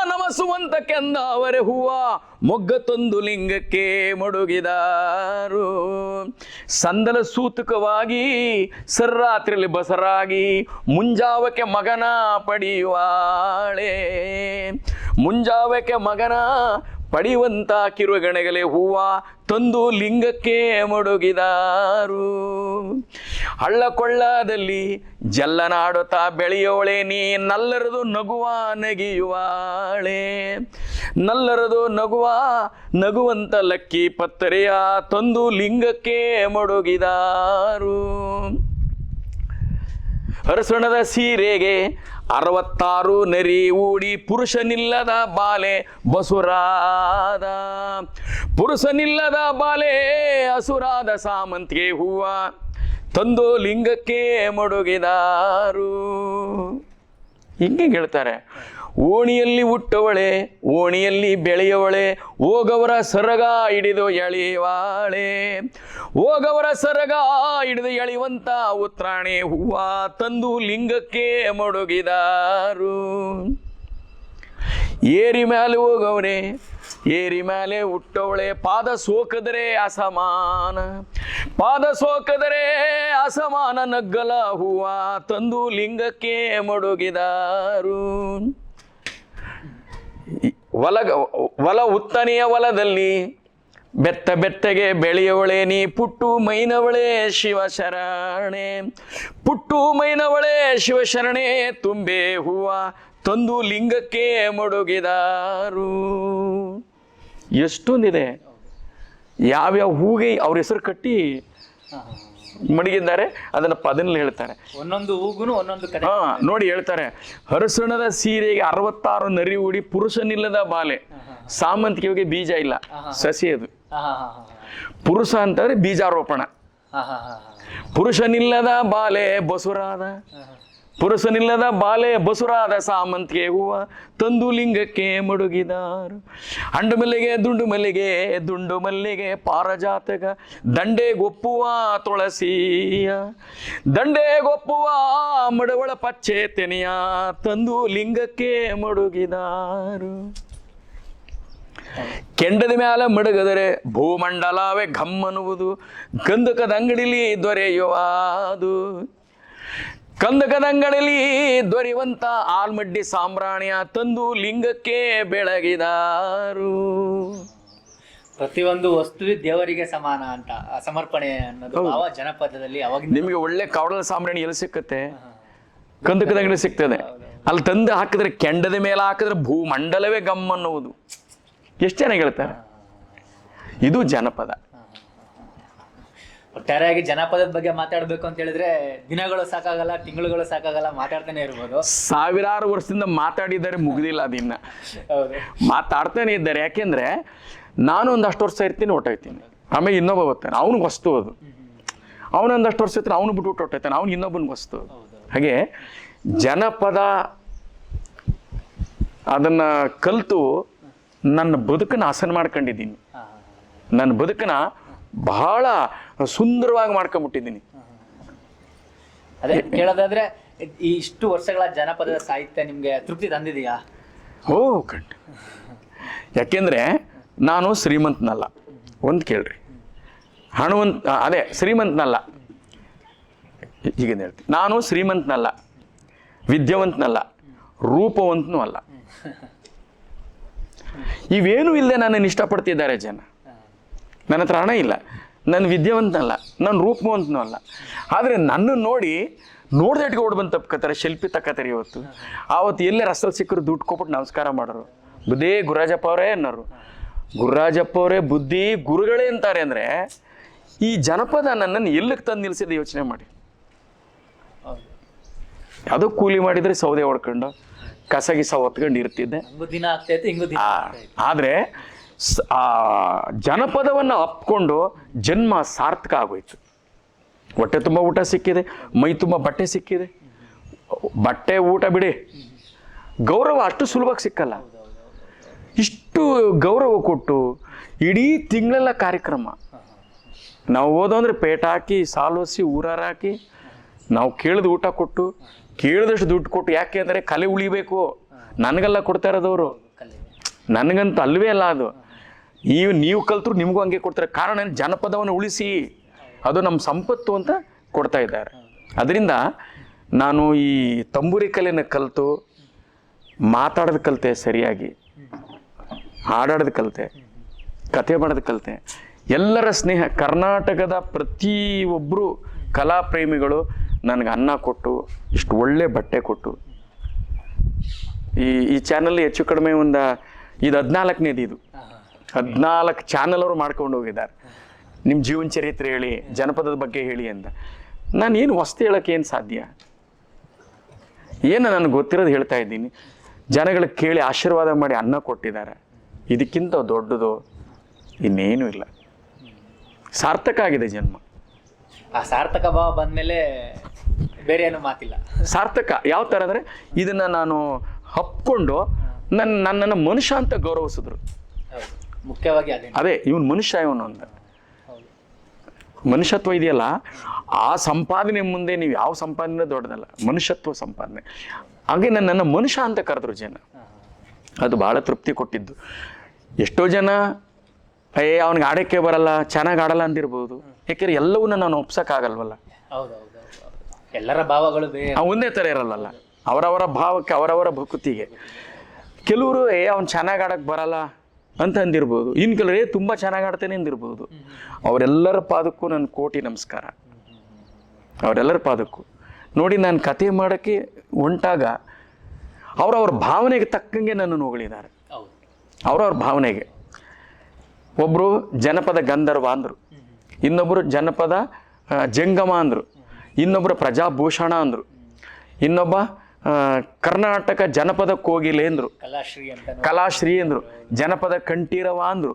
ನಮಸುವಂತ ಕೆಂದಾವರೆ ಹೂವ ಮೊಗ್ಗ ತಂದು ಲಿಂಗಕ್ಕೆ ಮಡುಗಿದಾರು. ಸಂದಲ ಸೂತಕವಾಗಿ ಸರ್ರಾತ್ರಿಯಲ್ಲಿ ಬಸರಾಗಿ ಮುಂಜಾವಕ್ಕೆ ಮಗನ ಪಡೆಯುವಾಳೆ, ಮುಂಜಾವಕ್ಕೆ ಮಗನ ಪಡೆಯುವಂತ ಕಿರುಗಣಗಲೆ ಹೂವ ತಂದು ಲಿಂಗಕ್ಕೆ ಮಡುಗಿದಾರು. ಹಳ್ಳ ಕೊಳ್ಳದಲ್ಲಿ ಜಲ್ಲನಾಡುತ್ತಾ ಬೆಳೆಯೋಳೆ ನೀ ನಲ್ಲರದು ನಗುವ ನಗಿಯುವಾಳೆ, ನಲ್ಲರದು ನಗುವ ನಗುವಂತ ಲಕ್ಕಿ ಪತ್ತರೆಯ ತಂದು ಲಿಂಗಕ್ಕೆ ಮಡುಗಿದಾರು. ಹರಸಣದ ಸೀರೆಗೆ 66 ನರಿ ಊಡಿ ಪುರುಷನಿಲ್ಲದ ಬಾಲೆ ಬಸುರಾದ ಪುರುಷನಿಲ್ಲದ ಬಾಲೆ ಹಸುರಾದ ಸಾಮಂತಿಗೆ ಹೂವ ತಂದು ಲಿಂಗಕ್ಕೆ ಮಡುಗಿದಾರು. ಹಿಂಗೆ ಹೇಳ್ತಾರೆ. ಓಣಿಯಲ್ಲಿ ಹುಟ್ಟವಳೆ ಓಣಿಯಲ್ಲಿ ಬೆಳೆಯವಳೆ ಹೋಗವರ ಸರಗ ಹಿಡಿದು ಎಳೆಯುವಾಳೆ ಹೋಗವರ ಸರಗ ಹಿಡಿದು ಎಳೆಯುವಂತ ಉತ್ರಾಣಿ ಹೂವ ತಂದು ಲಿಂಗಕ್ಕೆ ಮಡುಗಿದಾರು. ಏರಿ ಮೇಲೆ ಹೋಗವರೆ ಏರಿ ಮೇಲೆ ಹುಟ್ಟವಳೆ ಪಾದ ಸೋಕದರೆ ಅಸಮಾನ ಪಾದ ಸೋಕದರೆ ಅಸಮಾನ ನಗ್ಗಲ ಹೂವ ತಂದು ಲಿಂಗಕ್ಕೆ ಮಡುಗಿದಾರು. ಹೊಲ ಉತ್ತನೆಯ ಹೊಲದಲ್ಲಿ ಬೆತ್ತ ಬೆತ್ತಗೆ ಬೆಳೆಯವಳೆ ನೀ ಪುಟ್ಟು ಮೈನವಳೆ ಶಿವಶರಣೆ ಪುಟ್ಟು ಮೈನವಳೆ ಶಿವಶರಣೆ ತುಂಬೆ ಹೂವ ತಂದು ಲಿಂಗಕ್ಕೆ ಮಡುಗಿದಾರು. ಎಷ್ಟೊಂದಿದೆ. ಯಾವ್ಯಾವ ಹೂಗೆ ಅವ್ರ ಹೆಸರು ಕಟ್ಟಿ ಮಡಗಿದ್ದಾರೆ ಅದನ್ನ ಪದನಲ್ಲಿ ಹೇಳ್ತಾರೆ. ಒಂದೊಂದು ಹೂಗುನು ಒಂದೊಂದು ಕಥೆ. ನೋಡಿ ಹೇಳ್ತಾರೆ, ಹರಸಣದ ಸೀರೆಗೆ 66 ನರಿ ಉಡಿ ಪುರುಷನಿಲ್ಲದ ಬಾಲೆ. ಸಾಮಂತಿಗೆ ಬೀಜ ಇಲ್ಲ, ಸಸಿ ಅದು. ಪುರುಷ ಅಂತಂದ್ರೆ ಬೀಜಾರೋಪಣ. ಪುರುಷನಿಲ್ಲದ ಬಾಲೆ ಬಸುರಾದ ಪುರುಷನಿಲ್ಲದ ಬಾಲೆ ಬಸುರಾದ ಸಾಮಂತಿಗೆ ಹೂವ ತಂದು ಲಿಂಗಕ್ಕೆ ಮಡುಗಿದಾರು. ಅಂಡು ಮಲ್ಲಿಗೆ ದುಂಡು ಮಲ್ಲಿಗೆ ಪಾರಜಾತಕ ದಂಡೆಗೊಪ್ಪುವ ತುಳಸಿಯ ದಂಡೆಗೊಪ್ಪುವ ಮಡವಳ ಪಚ್ಚೆ ತೆನೆಯ ತಂದು ಲಿಂಗಕ್ಕೆ ಮಡುಗಿದಾರು. ಕೆಂಡದ ಮ್ಯಾಲ ಮಡಗದರೆ ಭೂಮಂಡಲವೇ ಘಮ್ಮನ್ನುವುದು ಗಂಧಕದ ಅಂಗಡಿಲಿ ದೊರೆಯುವುದು ಕಂದಕದ ಅಂಗಡಿಲಿ ದೊರೆಯುವಂತ ಆಲ್ಮಡ್ಡಿ ಸಾಂಬ್ರಾಣಿಯ ತಂದು ಲಿಂಗಕ್ಕೆ ಬೆಳಗಿದಾರು. ಪ್ರತಿಯೊಂದು ವಸ್ತು ದೇವರಿಗೆ ಸಮಾನ ಅಂತ ಸಮರ್ಪಣೆ ಅನ್ನೋದು ಭಾವ ಜನಪದದಲ್ಲಿ ಅವಾಗ. ನಿಮಗೆ ಒಳ್ಳೆ ಕವಡಲ ಸಾಂಬ್ರಾಣಿ ಎಲ್ಲಿ ಸಿಕ್ಕತ್ತೆ? ಕಂದಕದ ಅಂಗಡಿ ಸಿಗ್ತದೆ. ಅಲ್ಲಿ ತಂದು ಹಾಕಿದ್ರೆ ಕೆಂಡದ ಮೇಲೆ ಹಾಕಿದ್ರೆ ಭೂಮಂಡಲವೇ ಗಮ್ ಅನ್ನುವುದು. ಎಷ್ಟು ಜನ ಹೇಳ್ತಾರೆ? ಇದು ಜನಪದ. ಒಟ್ಟಾರೆಯಾಗಿ ಜನಪದದ ಬಗ್ಗೆ ಮಾತಾಡ್ಬೇಕು ಅಂತ ಹೇಳಿದ್ರೆ ದಿನಗಳು ಸಾಕಾಗಲ್ಲ, ತಿಂಗಳುಗಳು ಸಾಕಾಗಲ್ಲ, ಮಾತಾಡ್ತಾನೆ ಇರ್ಬೋದು. ಸಾವಿರಾರು ವರ್ಷದಿಂದ ಮಾತಾಡಿದ್ದಾರೆ, ಮುಗ್ದಿಲ್ಲ ಅದಿನ್ನ. ಮಾತಾಡ್ತಾನೆ ಇದ್ದಾರೆ. ಯಾಕೆಂದ್ರೆ ನಾನು ಒಂದಷ್ಟು ವರ್ಷ ಇರ್ತೀನಿ, ಹೊಟ್ಟೋಗ್ತೀನಿ. ಆಮೇಲೆ ಇನ್ನೊಬ್ಬ ಬರ್ತಾನೆ, ಅವ್ನಿಗೆ ವಸ್ತು ಅದು. ಅವನೊಂದಷ್ಟು ವರ್ಷ ಇರ್ತಾನೆ, ಅವನು ಬಿಟ್ಬಿಟ್ಟು ಹೊಟ್ಟೋಗ್ತಾನೆ, ಅವ್ನಿಗೆ ಇನ್ನೊಬ್ಬನಿಗೆ ವಸ್ತು. ಹಾಗೆ ಜನಪದ ಅದನ್ನ ಕಲಿತು ನನ್ನ ಬದುಕನ್ನು ಹಸನ್ ಮಾಡ್ಕೊಂಡಿದ್ದೀನಿ. ನನ್ನ ಬದುಕನ್ನ ಬಹಳ ಸುಂದರವಾಗಿ ಮಾಡ್ಕೊಂಡ್ಬಿಟ್ಟಿದ್ದೀನಿ. ಅದೇ ಕೇಳೋದಾದ್ರೆ ಈ ಇಷ್ಟು ವರ್ಷಗಳ ಜನಪದದ ಸಾಹಿತ್ಯ ನಿಮ್ಗೆ ತೃಪ್ತಿ ತಂದಿದೆಯಾ? ಓ ಕಟ್. ಯಾಕೆಂದ್ರೆ ನಾನು ಶ್ರೀಮಂತನಲ್ಲ. ಒಂದು ಕೇಳ್ರಿ, ಅದೇ ಶ್ರೀಮಂತನಲ್ಲ. ಹೀಗೇನು ಹೇಳ್ತೀನಿ, ನಾನು ಶ್ರೀಮಂತನಲ್ಲ, ವಿದ್ಯಾವಂತನಲ್ಲ, ರೂಪವಂತನೂ ಅಲ್ಲ. ಇವೇನೂ ಇಲ್ಲದೆ ನನ್ನನ್ನು ಇಷ್ಟಪಡ್ತಿದ್ದಾರೆ ಜನ. ನನ್ನ ಹತ್ರ ಹಣ ಇಲ್ಲ, ನಾನು ವಿದ್ಯಾವಂತನಲ್ಲ, ನಾನು ರೂಪವಂತನೂ ಅಲ್ಲ. ಆದರೆ ನನ್ನನ್ನು ನೋಡ್ದೆ ಇಟ್ಕೊಂಡು ಬಂದು ತಪ್ಕೋತಾರೆ, ಶಿಲ್ಪಿ ತಕ್ಕತಾರೆ. ಆವತ್ತು ಎಲ್ಲೇ ರಸ್ತಲ್ಲಿ ಸಿಕ್ಕರು ದುಡ್ಡು ಕೊಟ್ಬಿಟ್ಟು ನಮಸ್ಕಾರ ಮಾಡೋರು. ಬುದ್ಧಿ ಗುರುರಾಜಪ್ಪ ಅವರೇ ಅನ್ನೋರು. ಗುರುರಾಜಪ್ಪ ಅವರೇ ಬುದ್ಧಿ ಗುರುಗಳೇ ಅಂತಾರೆ. ಅಂದರೆ ಈ ಜನಪದ ನನ್ನನ್ನು ಎಲ್ಲಕ್ಕೆ ತಂದು ನಿಲ್ಲಿಸಿದ ಯೋಚನೆ ಮಾಡಿ. ಯಾವುದೋ ಕೂಲಿ ಮಾಡಿದರೆ ಸೌದೆ ಹೊಡ್ಕೊಂಡು ಕಸಗಿಸ ಹೊತ್ಕೊಂಡು ಇರ್ತಿದ್ದೆ. ಆದರೆ ಆ ಜನಪದವನ್ನು ಅಪ್ಕೊಂಡು ಜನ್ಮ ಸಾರ್ಥಕ ಆಗೋಯ್ತು. ಹೊಟ್ಟೆ ತುಂಬ ಊಟ ಸಿಕ್ಕಿದೆ, ಮೈ ತುಂಬ ಬಟ್ಟೆ ಸಿಕ್ಕಿದೆ. ಬಟ್ಟೆ ಊಟ ಬಿಡಿ, ಗೌರವ ಅಷ್ಟು ಸುಲಭವಾಗಿ ಸಿಕ್ಕಲ್ಲ. ಇಷ್ಟು ಗೌರವ ಕೊಟ್ಟು ಇಡೀ ತಿಂಗಳೆಲ್ಲ ಕಾರ್ಯಕ್ರಮ. ನಾವು ಓದೋಂದ್ರೆ ಪೇಟ ಹಾಕಿ, ಸಾಲೋಸಿ, ಊರಾರ ಹಾಕಿ, ನಾವು ಕೇಳಿದ ಊಟ ಕೊಟ್ಟು, ಕೇಳಿದಷ್ಟು ದುಡ್ಡು ಕೊಟ್ಟು. ಯಾಕೆ ಅಂದರೆ ಕಲೆ ಉಳಿಬೇಕು. ನನಗೆಲ್ಲ ಕೊಡ್ತಾ ಇರೋದವರು, ನನಗಂತ ಅಲ್ವೇ ಅಲ್ಲ ಅದು. ನೀವು ಕಲ್ತರು ನಿಮಗೂ ಹಂಗೆ ಕೊಡ್ತಾರೆ. ಕಾರಣ ಜನಪದವನ್ನು ಉಳಿಸಿ, ಅದು ನಮ್ಮ ಸಂಪತ್ತು ಅಂತ ಕೊಡ್ತಾ ಇದ್ದಾರೆ. ಅದರಿಂದ ನಾನು ಈ ತಂಬೂರಿ ಕಲೆನ ಕಲಿತು ಮಾತಾಡೋದು ಕಲಿತೆ, ಸರಿಯಾಗಿ ಹಾಡೋದು ಕಲಿತೆ, ಕತೆ ಮಾಡೋದು ಕಲಿತೆ. ಎಲ್ಲರ ಸ್ನೇಹ, ಕರ್ನಾಟಕದ ಪ್ರತಿಯೊಬ್ಬರು ಕಲಾಪ್ರೇಮಿಗಳು ನನಗೆ ಅನ್ನ ಕೊಟ್ಟು, ಇಷ್ಟು ಒಳ್ಳೆ ಬಟ್ಟೆ ಕೊಟ್ಟು, ಈ ಚಾನಲ್ ಹೆಚ್ಚು ಕಡಿಮೆ ಇದು 14ನೇದು. ಇದು 14 ಚಾನಲ್ ಅವರು ಮಾಡ್ಕೊಂಡು ಹೋಗಿದ್ದಾರೆ. ನಿಮ್ಮ ಜೀವನ ಚರಿತ್ರೆ ಹೇಳಿ, ಜನಪದದ ಬಗ್ಗೆ ಹೇಳಿ ಅಂತ. ನಾನೇನು ಹೊಸ್ತು ಹೇಳೋಕ್ಕೆ ಏನು ಸಾಧ್ಯ? ಏನು ನನಗೆ ಗೊತ್ತಿರೋದು ಹೇಳ್ತಾ ಇದ್ದೀನಿ. ಜನಗಳಿಗೆ ಕೇಳಿ ಆಶೀರ್ವಾದ ಮಾಡಿ ಅನ್ನ ಕೊಟ್ಟಿದ್ದಾರೆ. ಇದಕ್ಕಿಂತ ದೊಡ್ಡದು ಇನ್ನೇನೂ ಇಲ್ಲ. ಸಾರ್ಥಕ ಆಗಿದೆ ಜನ್ಮ. ಆ ಸಾರ್ಥಕ ಭಾವ ಬಂದಮೇಲೆ ಬೇರೆ ಏನು ಮಾತಿಲ್ಲ. ಸಾರ್ಥಕ ಯಾವ ಥರ ಅಂದರೆ, ಇದನ್ನು ನಾನು ಹಪ್ಕೊಂಡು ನನ್ನನ್ನು ಮನುಷ್ಯ ಅಂತ ಗೌರವಿಸಿದ್ರು. ಹೌದು, ಮುಖ್ಯವಾಗಿ ಅದೇ ಇವನು ಮನುಷ್ಯ ಇವನು ಅಂತ. ಮನುಷ್ಯತ್ವ ಇದೆಯಲ್ಲ, ಆ ಸಂಪಾದನೆ ಮುಂದೆ ನೀವು ಯಾವ ಸಂಪಾದನೆ ದೊಡ್ಡದಲ್ಲ, ಮನುಷ್ಯತ್ವ ಸಂಪಾದನೆ. ಹಾಗೆ ನನ್ನನ್ನು ಮನುಷ್ಯ ಅಂತ ಕರೆದ್ರು ಜನ. ಅದು ಭಾಳ ತೃಪ್ತಿ ಕೊಟ್ಟಿದ್ದು. ಎಷ್ಟೋ ಜನ ಅವ್ನಿಗೆ ಆಡೋಕ್ಕೆ ಬರಲ್ಲ, ಚೆನ್ನಾಗಿ ಆಡಲ್ಲ ಅಂದಿರ್ಬೋದು. ಯಾಕೆಂದ್ರೆ ಎಲ್ಲವನ್ನ ನಾನು ಒಪ್ಸೋಕ್ಕಾಗಲ್ವಲ್ಲ. ಎಲ್ಲರ ಭಾವಗಳು ಒಂದೇ ಥರ ಇರಲ್ಲಲ್ಲ. ಅವರವರ ಭಾವಕ್ಕೆ, ಅವರವರ ಭಕುತಿಗೆ. ಕೆಲವರು ಅವ್ನು ಚೆನ್ನಾಗಿ ಆಡೋಕ್ಕೆ ಬರಲ್ಲ ಅಂತ ಅಂದಿರ್ಬೋದು. ಇನ್ನು ಕೆಲವರೇ ತುಂಬ ಚೆನ್ನಾಗಿ ಆಡ್ತೇನೆ ಅಂದಿರ್ಬೋದು. ಅವರೆಲ್ಲರ ಪಾದಕ್ಕೂ ನನ್ನ ಕೋಟಿ ನಮಸ್ಕಾರ. ಅವರೆಲ್ಲರ ಪಾದಕ್ಕೂ ನೋಡಿ, ನಾನು ಕತೆ ಮಾಡೋಕ್ಕೆ ಹೊಂಟಾಗ ಅವರವ್ರ ಭಾವನೆಗೆ ತಕ್ಕಂಗೆ ನನ್ನನ್ನು ಹೊಗಳಿದ್ದಾರೆ. ಅವರವ್ರ ಭಾವನೆಗೆ. ಒಬ್ಬರು ಜನಪದ ಗಂಧರ್ವ ಅಂದರು, ಇನ್ನೊಬ್ಬರು ಜನಪದ ಜಂಗಮ ಅಂದರು, ಇನ್ನೊಬ್ಬರು ಪ್ರಜಾಭೂಷಣ ಅಂದರು, ಇನ್ನೊಬ್ಬ ಕರ್ನಾಟಕ ಜನಪದ ಕೋಗಿಲೆ ಅಂದರು, ಕಲಾಶ್ರೀ ಅಂದರು, ಜನಪದ ಕಂಠೀರವ ಅಂದರು,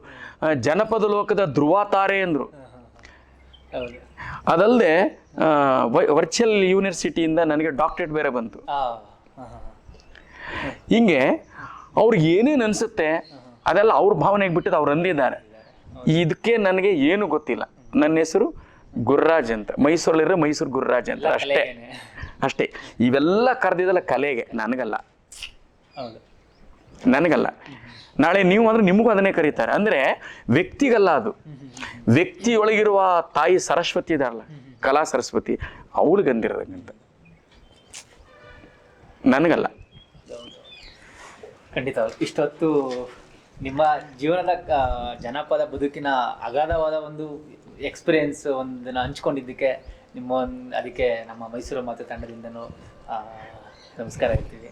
ಜನಪದ ಲೋಕದ ಧ್ರುವತಾರೆ ಅಂದರು. ಅದಲ್ಲದೆ ವರ್ಚುವಲ್ ಯೂನಿವರ್ಸಿಟಿಯಿಂದ ನನಗೆ ಡಾಕ್ಟರೇಟ್ ಬೇರೆ ಬಂತು. ಹಿಂಗೆ ಅವ್ರಿಗೆ ಏನೇನು ಅನಿಸುತ್ತೆ ಅದೆಲ್ಲ ಅವ್ರ ಭಾವನೆಗೆ ಬಿಟ್ಟಿದ್ದು ಅವ್ರು ಅಂದಿದ್ದಾರೆ. ಇದಕ್ಕೆ ನನಗೆ ಏನು ಗೊತ್ತಿಲ್ಲ. ನನ್ನ ಹೆಸರು ಗುರ್ರಾಜ್ ಅಂತ, ಮೈಸೂರಲ್ಲಿರೋ ಮೈಸೂರು ಗುರ್ರಾಜ್ ಅಂತ, ಅಷ್ಟೇ ಅಷ್ಟೇ. ಇವೆಲ್ಲ ಕರೆದಿದ್ದಲ್ಲ ಕಲೆಗೆ, ನನಗಲ್ಲ. ನಾಳೆ ನೀವು ಅಂದ್ರೆ ನಿಮಗೂ ಅದನ್ನೇ ಕರೀತಾರೆ. ಅಂದರೆ ವ್ಯಕ್ತಿಗಲ್ಲ, ಅದು ವ್ಯಕ್ತಿಯೊಳಗಿರುವ ತಾಯಿ ಸರಸ್ವತಿ ಇದಾರಲ್ಲ, ಕಲಾ ಸರಸ್ವತಿ, ಅವಳಿಗೆ ಅಂದಿರೋದಂತ, ನನಗಲ್ಲ. ಖಂಡಿತ. ಇಷ್ಟೊತ್ತು ನಿಮ್ಮ ಜೀವನದ ಜನಪದ ಬದುಕಿನ ಅಗಾಧವಾದ ಒಂದು ಎಕ್ಸ್ಪೀರಿಯನ್ಸ್ ಒಂದನ್ನು ಹಂಚ್ಕೊಂಡಿದ್ದಕ್ಕೆ ಅದಕ್ಕೆ ನಮ್ಮ ಮೈಸೂರು ಮಾತು ತಂಡದಿಂದನೂ ನಮಸ್ಕಾರ ಹೇಳ್ತೀವಿ.